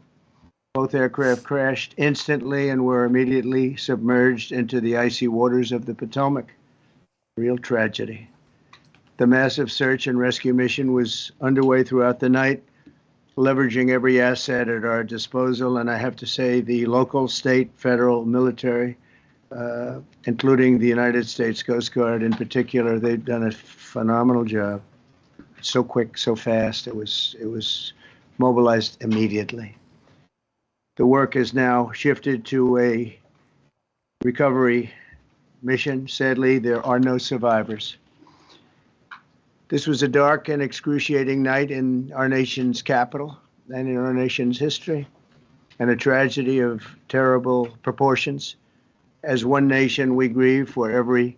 Both aircraft crashed instantly and were immediately submerged into the icy waters of the Potomac. Real tragedy. The massive search and rescue mission was underway throughout the night, leveraging every asset at our disposal. And I have to say, the local, state, federal, military, including the United States Coast Guard in particular, they've done a phenomenal job. So quick, so fast. It was mobilized immediately. The work has now shifted to a recovery mission. Sadly, there are no survivors. This was a dark and excruciating night in our nation's capital and in our nation's history, and a tragedy of terrible proportions. As one nation, we grieve for every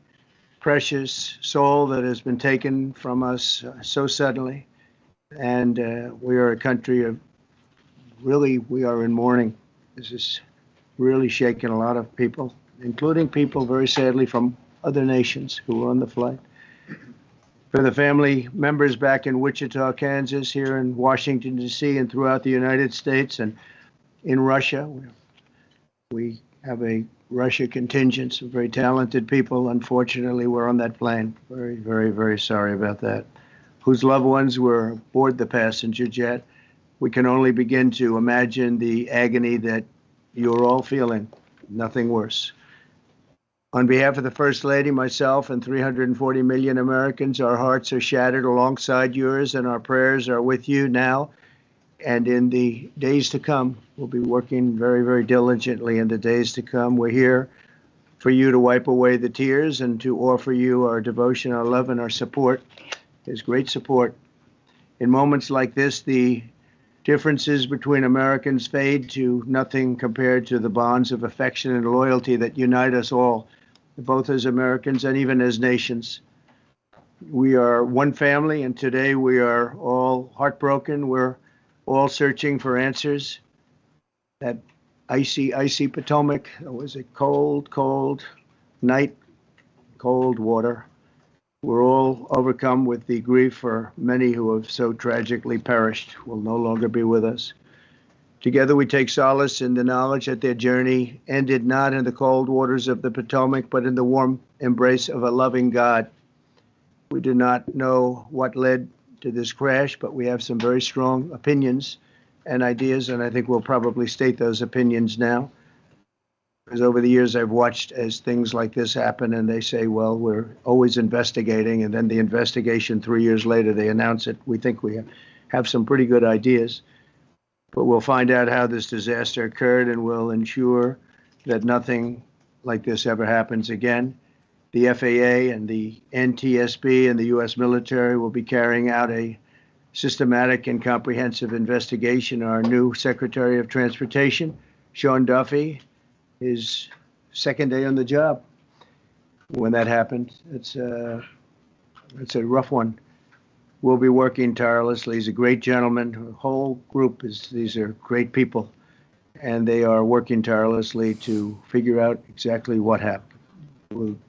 precious soul that has been taken from us so suddenly. And we are a country of we are in mourning. This is really shaking a lot of people, including people, very sadly, from other nations who were on the flight. For the family members back in Wichita, Kansas, here in Washington, D.C., and throughout the United States and in Russia, we have a Russia contingent, some very talented people. Unfortunately, were on that plane. Very, very, very sorry about that. Whose loved ones were aboard the passenger jet. We can only begin to imagine the agony that you're all feeling. Nothing worse. On behalf of the First Lady, myself, and 340 million Americans, our hearts are shattered alongside yours, and our prayers are with you now and in the days to come. We'll be working very, very diligently in the days to come. We're here for you to wipe away the tears and to offer you our devotion, our love, and our support. There's great support. In moments like this, the differences between Americans fade to nothing compared to the bonds of affection and loyalty that unite us all, both as Americans and even as nations. We are one family, and today we are all heartbroken. We're all searching for answers. That icy Potomac, it was a cold, cold night, cold water. We're all overcome with the grief for many who have so tragically perished, will no longer be with us. Together we take solace in the knowledge that their journey ended not in the cold waters of the Potomac, but in the warm embrace of a loving God. We do not know what led to this crash, but we have some very strong opinions and ideas, and I think we'll probably state those opinions now. Because over the years I've watched as things like this happen, and they say, well, we're always investigating, and then the investigation 3 years later, they announce it. We think we have some pretty good ideas. But we'll find out how this disaster occurred, and we'll ensure that nothing like this ever happens again. The FAA and the NTSB and the U.S. military will be carrying out a systematic and comprehensive investigation. Our new Secretary of Transportation, Sean Duffy, his second day on the job when that happened. It's a rough one. We'll be working tirelessly. He's a great gentleman. The whole group these are great people, and they are working tirelessly to figure out exactly what happened.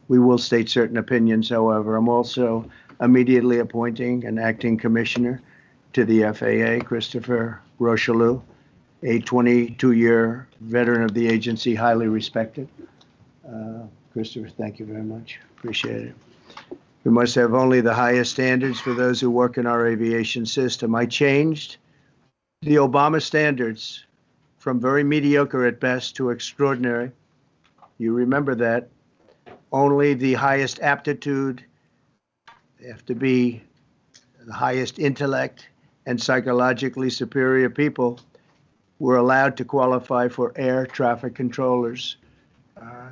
We will state certain opinions, however. I'm also immediately appointing an acting commissioner to the FAA, Christopher Rocheleau, a 22-year veteran of the agency, highly respected. Christopher, thank you very much. Appreciate it. We must have only the highest standards for those who work in our aviation system. I changed the Obama standards from very mediocre at best to extraordinary. You remember that. Only the highest aptitude, they have to be the highest intellect and psychologically superior people were allowed to qualify for air traffic controllers.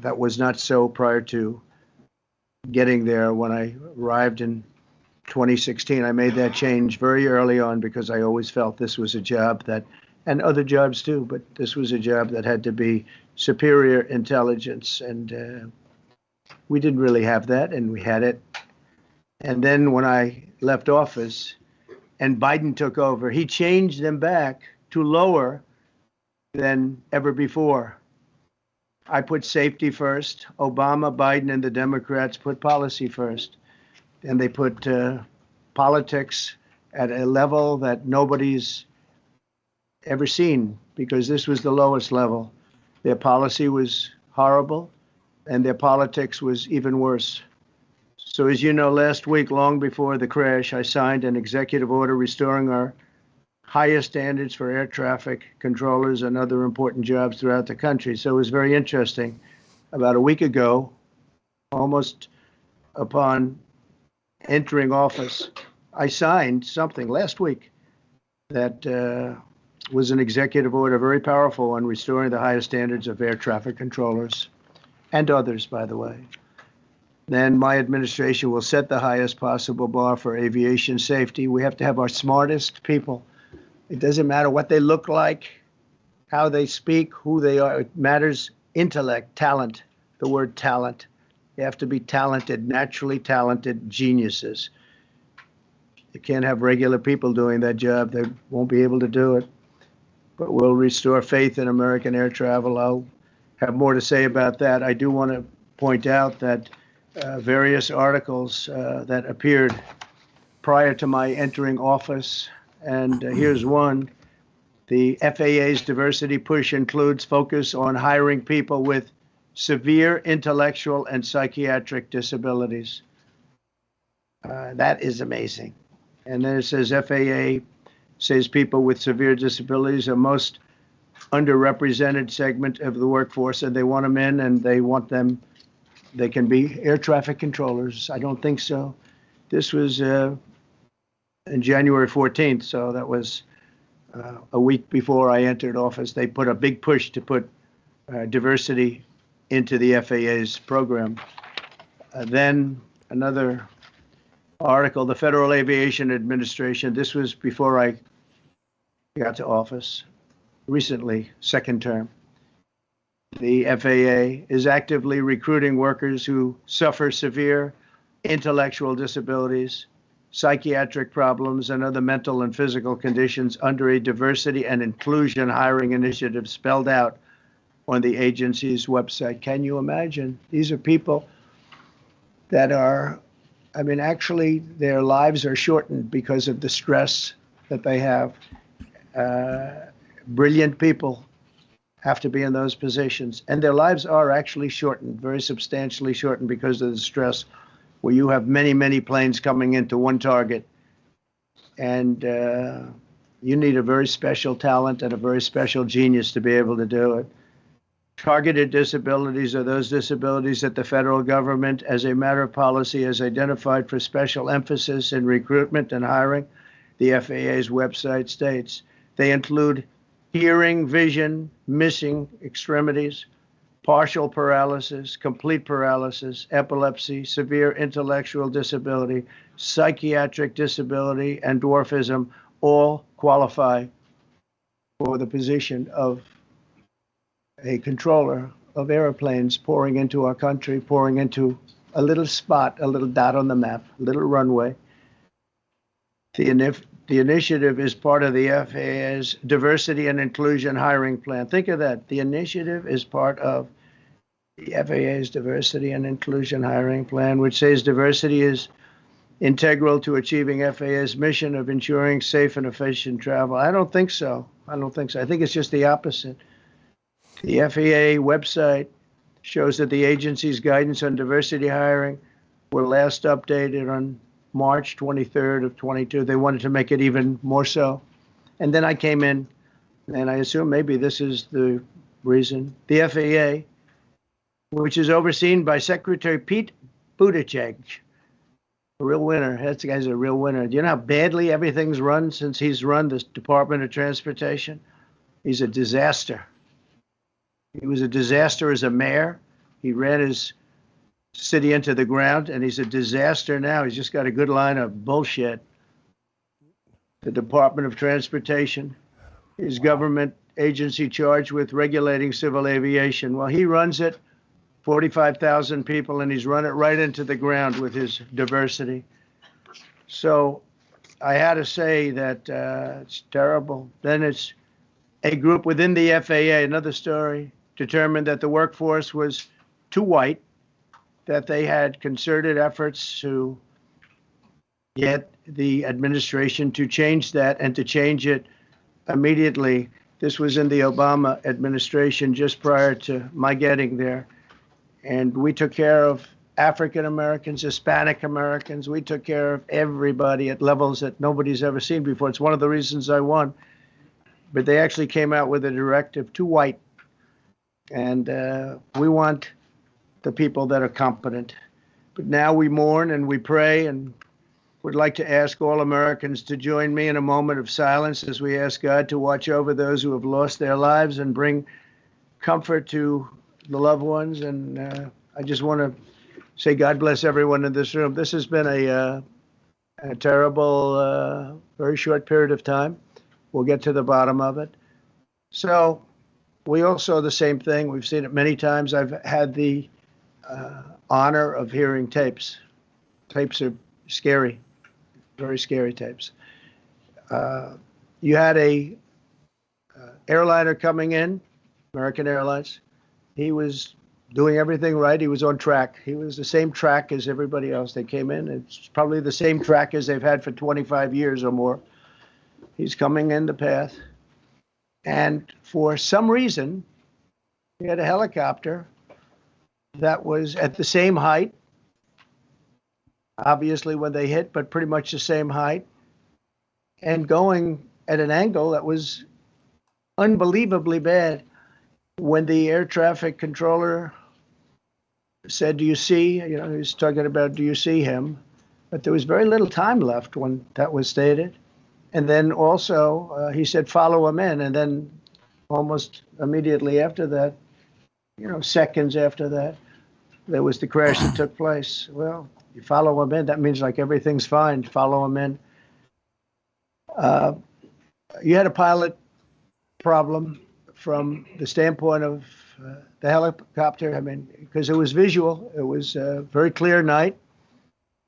That was not so prior to getting there. When I arrived in 2016, I made that change very early on because I always felt this was a job that, and other jobs too, but this was a job that had to be superior intelligence. And we didn't really have that, and we had it. And then when I left office and Biden took over, he changed them back to lower than ever before. I put safety first. Obama, Biden, and the Democrats put policy first. And they put politics at a level that nobody's ever seen, because this was the lowest level. Their policy was horrible, and their politics was even worse. So as you know, last week, long before the crash, I signed an executive order restoring our highest standards for air traffic controllers and other important jobs throughout the country. So it was very interesting. About a week ago, almost upon entering office, I signed something last week that was an executive order, very powerful, on restoring the highest standards of air traffic controllers and others, by the way. Then my administration will set the highest possible bar for aviation safety. We have to have our smartest people. It doesn't matter what they look like, how they speak, who they are. It matters intellect, talent, the word talent. You have to be talented, naturally talented geniuses. You can't have regular people doing that job. They won't be able to do it. But we'll restore faith in American air travel. I'll have more to say about that. I do want to point out that various articles that appeared prior to my entering office, and here's one. The FAA's diversity push includes focus on hiring people with severe intellectual and psychiatric disabilities. That is amazing. And then it says FAA says people with severe disabilities are most underrepresented segment of the workforce, and they want them in, and they want them. They can be air traffic controllers. I don't think so. This was in January 14th, so that was a week before I entered office. They put a big push to put diversity into the FAA's program. Then another article, the Federal Aviation Administration. This was before I got to office, recently, second term. The FAA is actively recruiting workers who suffer severe intellectual disabilities, psychiatric problems, and other mental and physical conditions under a diversity and inclusion hiring initiative spelled out on the agency's website. Can you imagine? These are people that are, actually their lives are shortened because of the stress that they have. Brilliant people have to be in those positions, and their lives are actually shortened, very substantially shortened, because of the stress, where you have many, many planes coming into one target, and you need a very special talent and a very special genius to be able to do it. Targeted disabilities are those disabilities that the federal government, as a matter of policy, has identified for special emphasis in recruitment and hiring. The FAA's website states they include hearing, vision, missing extremities, partial paralysis, complete paralysis, epilepsy, severe intellectual disability, psychiatric disability, and dwarfism all qualify for the position of a controller of airplanes pouring into our country, pouring into a little spot, a little dot on the map, a little runway. The initiative is part of the FAA's diversity and inclusion hiring plan. Think of that. The initiative is part of the FAA's diversity and inclusion hiring plan, which says diversity is integral to achieving FAA's mission of ensuring safe and efficient travel. I don't think so. I think it's just the opposite. The FAA website shows that the agency's guidance on diversity hiring were last updated on March 23rd of 22. They wanted to make it even more so. And then I came in, and I assume maybe this is the reason. The FAA, which is overseen by Secretary Pete Buttigieg, a real winner. That guy's a real winner. Do you know how badly everything's run since he's run this Department of Transportation? He's a disaster. He was a disaster as a mayor. He ran his city into the ground, and he's a disaster now. He's just got a good line of bullshit. The Department of Transportation is government agency charged with regulating civil aviation. Well, he runs it, 45,000 people, and he's run it right into the ground with his diversity. So I had to say that it's terrible. Then it's a group within the FAA, another story, determined that the workforce was too white, that they had concerted efforts to get the administration to change that and to change it immediately. This was in the Obama administration just prior to my getting there. And we took care of African Americans, Hispanic Americans. We took care of everybody at levels that nobody's ever seen before. It's one of the reasons I won. But they actually came out with a directive to white. And we want the people that are competent. But now we mourn and we pray, and would like to ask all Americans to join me in a moment of silence as we ask God to watch over those who have lost their lives and bring comfort to the loved ones. And I just want to say God bless everyone in this room. This has been a terrible, very short period of time. We'll get to the bottom of it. So we all saw the same thing. We've seen it many times. I've had the honor of hearing tapes. Tapes are scary, very scary tapes. You had a airliner coming in, American Airlines. He was doing everything right. He was on track. He was the same track as everybody else. They came in. It's probably the same track as they've had for 25 years or more. He's coming in the path. And for some reason, he had a helicopter that was at the same height, obviously when they hit, but pretty much the same height, and going at an angle that was unbelievably bad. When the air traffic controller said, do you see, he was talking about, do you see him? But there was very little time left when that was stated. And then also he said, follow him in. And then almost immediately after that, seconds after that, there was the crash that took place. Well, you follow him in, that means like everything's fine. Follow him in. You had a pilot problem from the standpoint of the helicopter. I mean, because it was visual. It was a very clear night.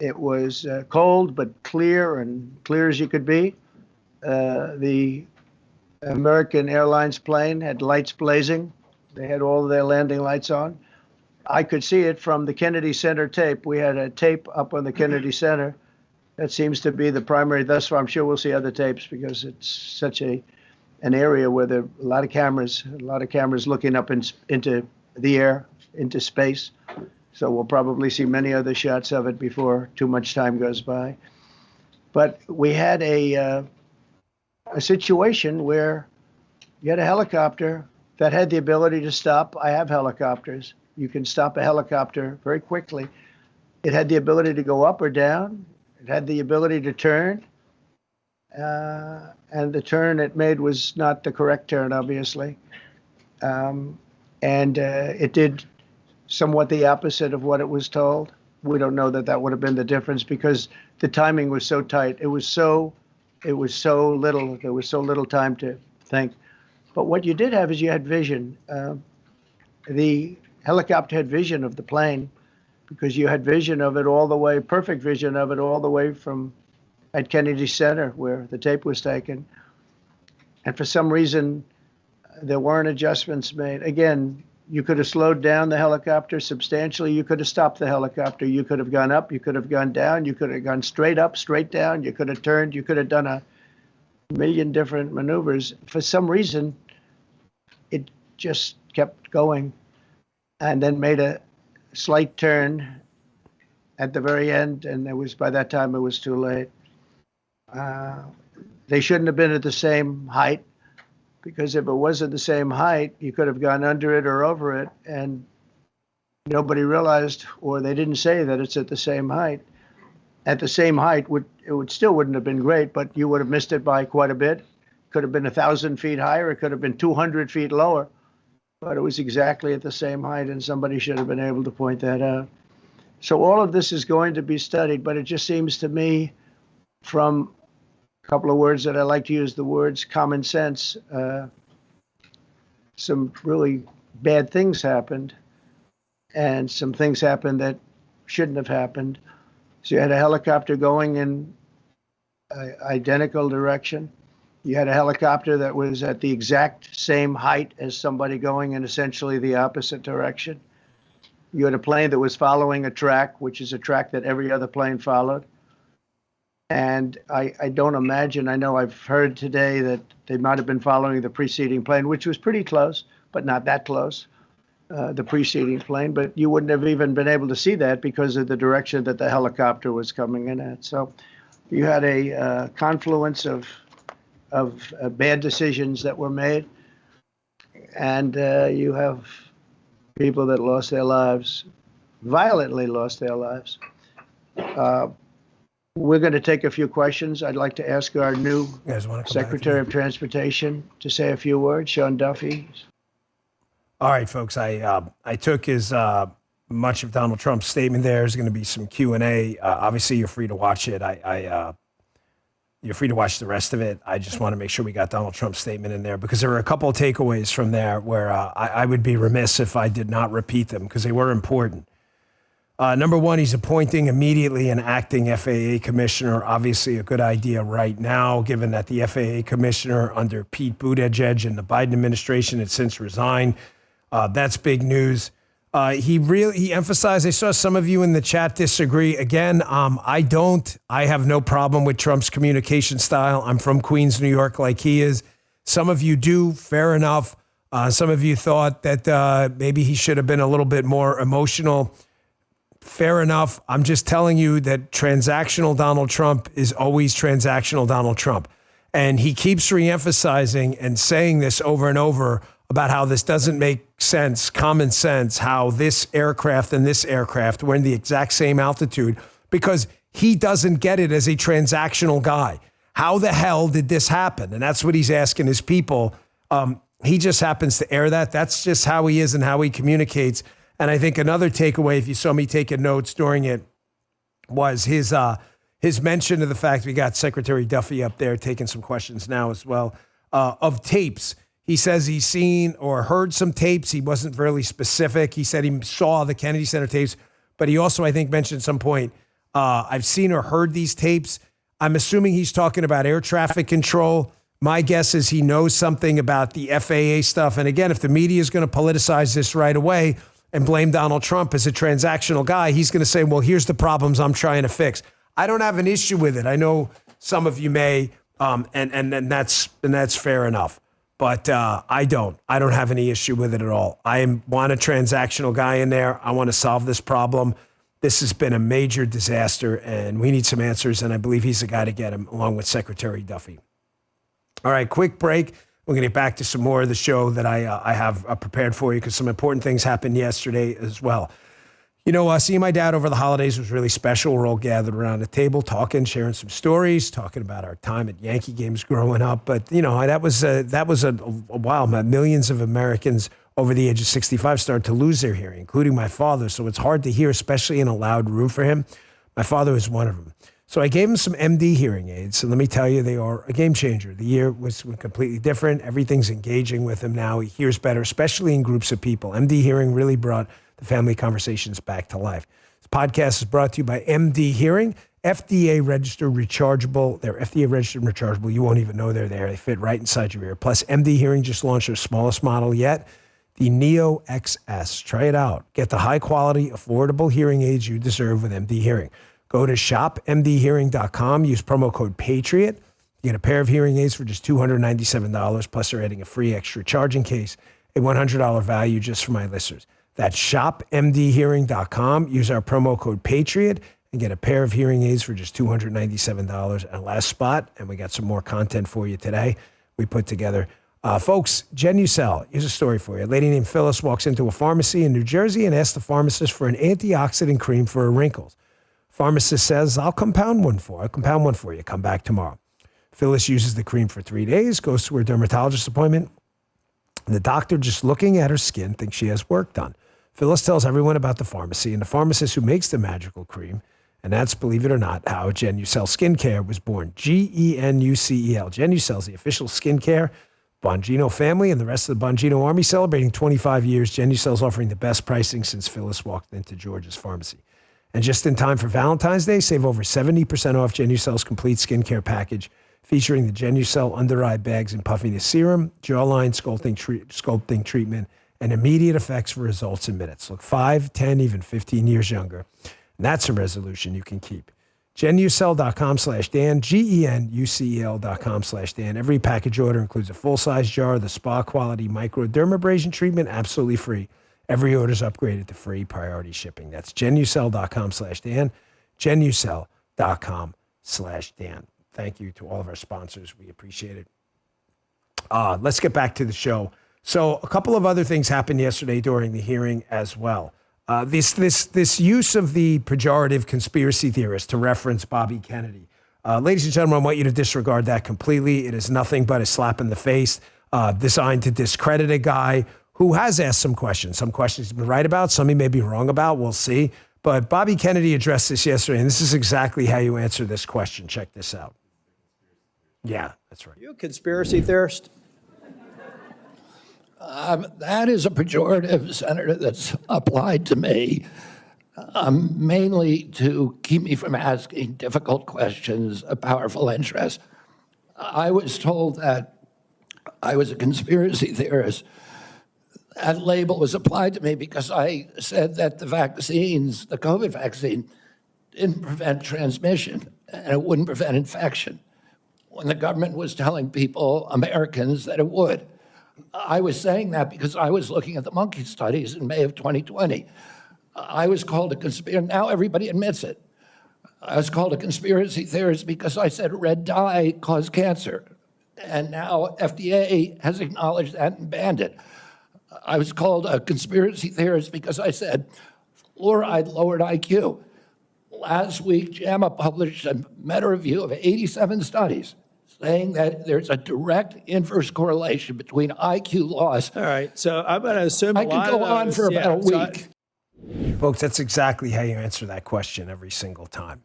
It was cold, but clear, and clear as you could be. The American Airlines plane had lights blazing. They had all of their landing lights on. I could see it from the Kennedy Center tape. We had a tape up on the Kennedy Center. That seems to be the primary. Thus far, I'm sure we'll see other tapes because it's such an area where there are a lot of cameras looking up into the air, into space. So we'll probably see many other shots of it before too much time goes by. But we had a situation where you had a helicopter that had the ability to stop. I have helicopters. You can stop a helicopter very quickly. It had the ability to go up or down. It had the ability to turn. And the turn it made was not the correct turn, obviously. And it did somewhat the opposite of what it was told. We don't know that would have been the difference because the timing was so tight. It was so little. There was so little time to think. But what you did have is you had vision. The helicopter had vision of the plane because you had vision of it all the way, perfect vision of it all the way from at Kennedy Center where the tape was taken. And for some reason, there weren't adjustments made. Again, you could have slowed down the helicopter substantially. You could have stopped the helicopter. You could have gone up. You could have gone down. You could have gone straight up, straight down. You could have turned. You could have done a million different maneuvers. For some reason, it just kept going and then made a slight turn at the very end. And by that time, it was too late. They shouldn't have been at the same height because if it wasn't the same height, you could have gone under it or over it. And nobody realized, or they didn't say that it's at the same height. At the same height, it still wouldn't have been great, but you would have missed it by quite a bit. Could have been 1,000 feet higher. It could have been 200 feet lower. But it was exactly at the same height, and somebody should have been able to point that out. So all of this is going to be studied, but it just seems to me from a couple of words that I like to use, the words common sense, some really bad things happened, and some things happened that shouldn't have happened. So you had a helicopter going in an identical direction. You had a helicopter that was at the exact same height as somebody going in essentially the opposite direction. You had a plane that was following a track, which is a track that every other plane followed. And I don't imagine, I know I've heard today that they might have been following the preceding plane, which was pretty close, but not that close. the preceding plane, but you wouldn't have even been able to see that because of the direction that the helicopter was coming in at. So you had a confluence of bad decisions that were made, and you have people that lost their lives, violently lost their lives. We're going to take a few questions. I'd like to ask our new Secretary of Transportation to say a few words, Sean Duffy.
All right, folks. I took as much of Donald Trump's statement. There's going to be some Q&A. Obviously, you're free to watch it. You're free to watch the rest of it. I just want to make sure we got Donald Trump's statement in there because there were a couple of takeaways from there where I would be remiss if I did not repeat them because they were important. Number one, he's appointing immediately an acting FAA commissioner. Obviously, a good idea right now, given that the FAA commissioner under Pete Buttigieg and the Biden administration had since resigned. That's big news. He emphasized, I saw some of you in the chat disagree. Again, I have no problem with Trump's communication style. I'm from Queens, New York, like he is. Some of you do, fair enough. Some of you thought that maybe he should have been a little bit more emotional. Fair enough. I'm just telling you that transactional Donald Trump is always transactional Donald Trump. And he keeps reemphasizing and saying this over and over about how this doesn't make sense, common sense, how this aircraft and this aircraft were in the exact same altitude because he doesn't get it as a transactional guy. How the hell did this happen? And that's what he's asking his people. He just happens to air that. That's just how he is and how he communicates. And I think another takeaway, if you saw me taking notes during it, was his mention of the fact we got Secretary Duffy up there taking some questions now as well, of tapes. He says he's seen or heard some tapes. He wasn't really specific. He said he saw the Kennedy Center tapes, but he also, I think, mentioned at some point, I've seen or heard these tapes. I'm assuming he's talking about air traffic control. My guess is he knows something about the FAA stuff. And again, if the media is going to politicize this right away and blame Donald Trump as a transactional guy, he's going to say, well, here's the problems I'm trying to fix. I don't have an issue with it. I know some of you may, and that's fair enough. But I don't have any issue with it at all. I want a transactional guy in there. I want to solve this problem. This has been a major disaster, and we need some answers, and I believe he's the guy to get him, along with Secretary Duffy. All right, quick break. We're going to get back to some more of the show that I have prepared for you because some important things happened yesterday as well. You know, seeing my dad over the holidays was really special. We're all gathered around the table, talking, sharing some stories, talking about our time at Yankee games growing up. But, you know, that was a while. Millions of Americans over the age of 65 started to lose their hearing, including my father. So it's hard to hear, especially in a loud room for him. My father was one of them. So I gave him some MD hearing aids. And let me tell you, they are a game changer. The year was completely different. Everything's engaging with him now. He hears better, especially in groups of people. MD hearing really brought the family conversations back to life. This podcast is brought to you by MD Hearing, FDA registered rechargeable. They're FDA registered and rechargeable. You won't even know they're there. They fit right inside your ear. Plus, MD Hearing just launched their smallest model yet, the Neo XS. Try it out. Get the high quality, affordable hearing aids you deserve with MD Hearing. Go to shopmdhearing.com. Use promo code PATRIOT. You get a pair of hearing aids for just $297. Plus, they're adding a free extra charging case, a $100 value just for my listeners. That's shopmdhearing.com. Use our promo code PATRIOT and get a pair of hearing aids for just $297. And last spot, and we got some more content for you today, we put together. Folks, Genucel, here's a story for you. A lady named Phyllis walks into a pharmacy in New Jersey and asks the pharmacist for an antioxidant cream for her wrinkles. Pharmacist says, I'll compound one for you. Come back tomorrow. Phyllis uses the cream for 3 days, goes to her dermatologist appointment. The doctor, just looking at her skin, thinks she has work done. Phyllis tells everyone about the pharmacy and the pharmacist who makes the magical cream. And that's, believe it or not, how Genucel Skincare was born. Genucel. Genucel is the official skincare Bongino family and the rest of the Bongino army celebrating 25 years. Genucel is offering the best pricing since Phyllis walked into George's pharmacy. And just in time for Valentine's Day, save over 70% off Genucel's complete skincare package, featuring the Genucel Under Eye Bags and Puffiness Serum, jawline sculpting treatment, and immediate effects for results in minutes. Look 5, 10, even 15 years younger. And that's a resolution you can keep. Genucel.com/Dan, GENUCEL.com/Dan. Every package order includes a full-size jar of the spa-quality microdermabrasion treatment, absolutely free. Every order is upgraded to free priority shipping. That's genucell.com/Dan, genucell.com/Dan. Thank you to all of our sponsors. We appreciate it. Let's get back to the show. So a couple of other things happened yesterday during the hearing as well. This use of the pejorative conspiracy theorist to reference Bobby Kennedy. Ladies and gentlemen, I want you to disregard that completely. It is nothing but a slap in the face designed to discredit a guy who has asked some questions. Some questions he's been right about, some he may be wrong about. We'll see. But Bobby Kennedy addressed this yesterday, and this is exactly how you answer this question. Check this out. Yeah, that's right.
Are you a conspiracy theorist?
That is a pejorative, Senator, that's applied to me, mainly to keep me from asking difficult questions of powerful interests. I was told that I was a conspiracy theorist. That label was applied to me because I said that the vaccines, the COVID vaccine, didn't prevent transmission and it wouldn't prevent infection, when the government was telling people, Americans, that it would. I was saying that because I was looking at the monkey studies in May of 2020. I was called a conspiracy. Now everybody admits it. I was called a conspiracy theorist because I said red dye caused cancer. And now FDA has acknowledged that and banned it. I was called a conspiracy theorist because I said fluoride lowered IQ. Last week, JAMA published a meta-review of 87 studies saying that there's a direct inverse correlation between IQ loss.
All right, so I'm going to assume
I could go on for about a week.
Folks, that's exactly how you answer that question every single time.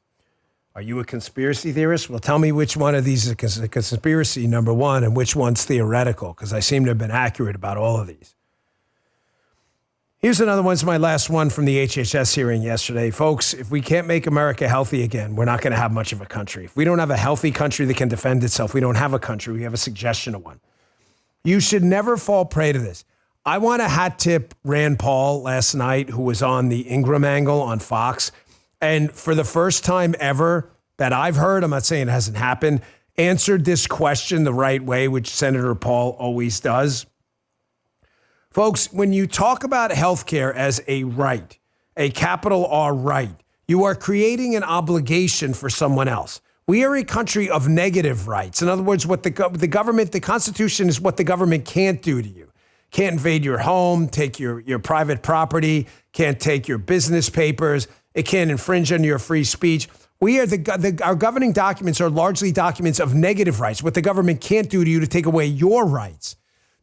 Are you a conspiracy theorist? Well, tell me which one of these is a conspiracy, number one, and which one's theoretical, because I seem to have been accurate about all of these. Here's another one. It's my last one from the HHS hearing yesterday. Folks, if we can't make America healthy again, we're not going to have much of a country. If we don't have a healthy country that can defend itself, we don't have a country. We have a suggestion of one. You should never fall prey to this. I want to hat tip Rand Paul last night, who was on the Ingram angle on Fox. And for the first time ever that I've heard, I'm not saying it hasn't happened, answered this question the right way, which Senator Paul always does. Folks, when you talk about healthcare as a right, a capital R right, you are creating an obligation for someone else. We are a country of negative rights. In other words, what the government, the Constitution is what the government can't do to you. Can't invade your home, take your private property, can't take your business papers. It can't infringe on your free speech. We are our governing documents are largely documents of negative rights, what the government can't do to you to take away your rights.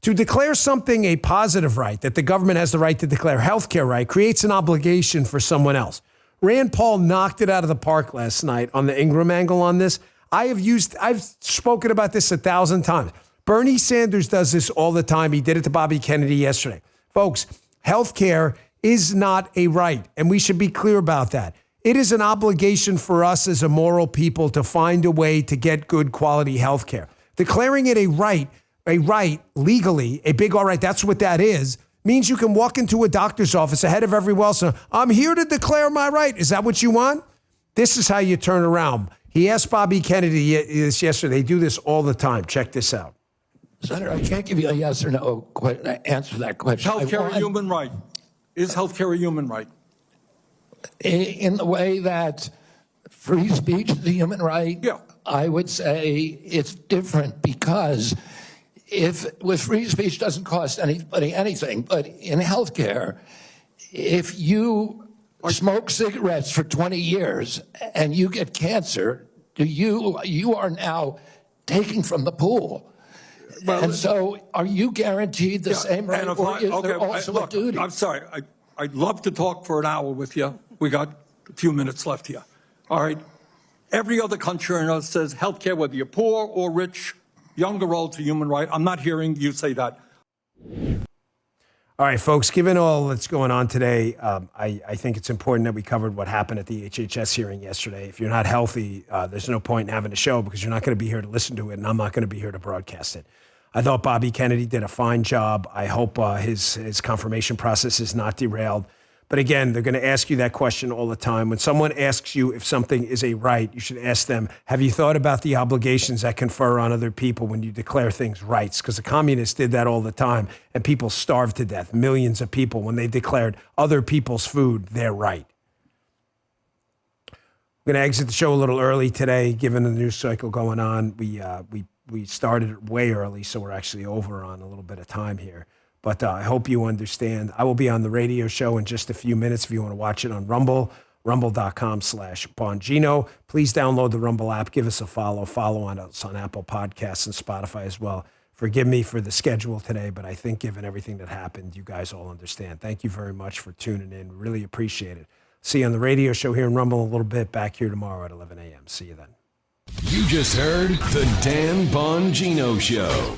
To declare something a positive right, that the government has the right to declare healthcare right, creates an obligation for someone else. Rand Paul knocked it out of the park last night on the Ingram angle on this. I've spoken about this 1,000 times. Bernie Sanders does this all the time. He did it to Bobby Kennedy yesterday. Folks, healthcare is not a right, and we should be clear about that. It is an obligation for us as a moral people to find a way to get good quality healthcare. Declaring it a right legally, a big all right, that's what that is, means you can walk into a doctor's office ahead of everyone else and, I'm here to declare my right. Is that what you want? This is how you turn around. He asked Bobby Kennedy this yesterday. They do this all the time. Check this out.
Senator, I can't give you a yes or no answer to that question.
Healthcare a human right? Is healthcare a human right?
In the way that free speech is a human right,
Yeah.
I would say it's different because with free speech doesn't cost anybody anything, but in healthcare, if you smoke cigarettes for 20 years and you get cancer, you are now taking from the pool. Well, and so are you guaranteed the same right, or is there also a duty?
I'm sorry. I'd love to talk for an hour with you. We got a few minutes left here. All right. Every other country on earth says healthcare, whether you're poor or rich, young or old, is a human right. I'm not hearing you say that.
All right, folks, given all that's going on today, I think it's important that we covered what happened at the HHS hearing yesterday. If you're not healthy, there's no point in having a show because you're not going to be here to listen to it, and I'm not going to be here to broadcast it. I thought Bobby Kennedy did a fine job. I hope his confirmation process is not derailed. But again, they're going to ask you that question all the time. When someone asks you if something is a right, you should ask them, have you thought about the obligations that confer on other people when you declare things rights? Because the communists did that all the time, and people starved to death, millions of people, when they declared other people's food their right. We're going to exit the show a little early today, given the news cycle going on. We started way early, so we're actually over on a little bit of time here. But I hope you understand. I will be on the radio show in just a few minutes if you want to watch it on Rumble, rumble.com/Bongino. Please download the Rumble app. Give us a follow. Follow on us on Apple Podcasts and Spotify as well. Forgive me for the schedule today, but I think given everything that happened, you guys all understand. Thank you very much for tuning in. Really appreciate it. See you on the radio show here in Rumble in a little bit. Back here tomorrow at 11 a.m. See you then.
You just heard The Dan Bongino Show.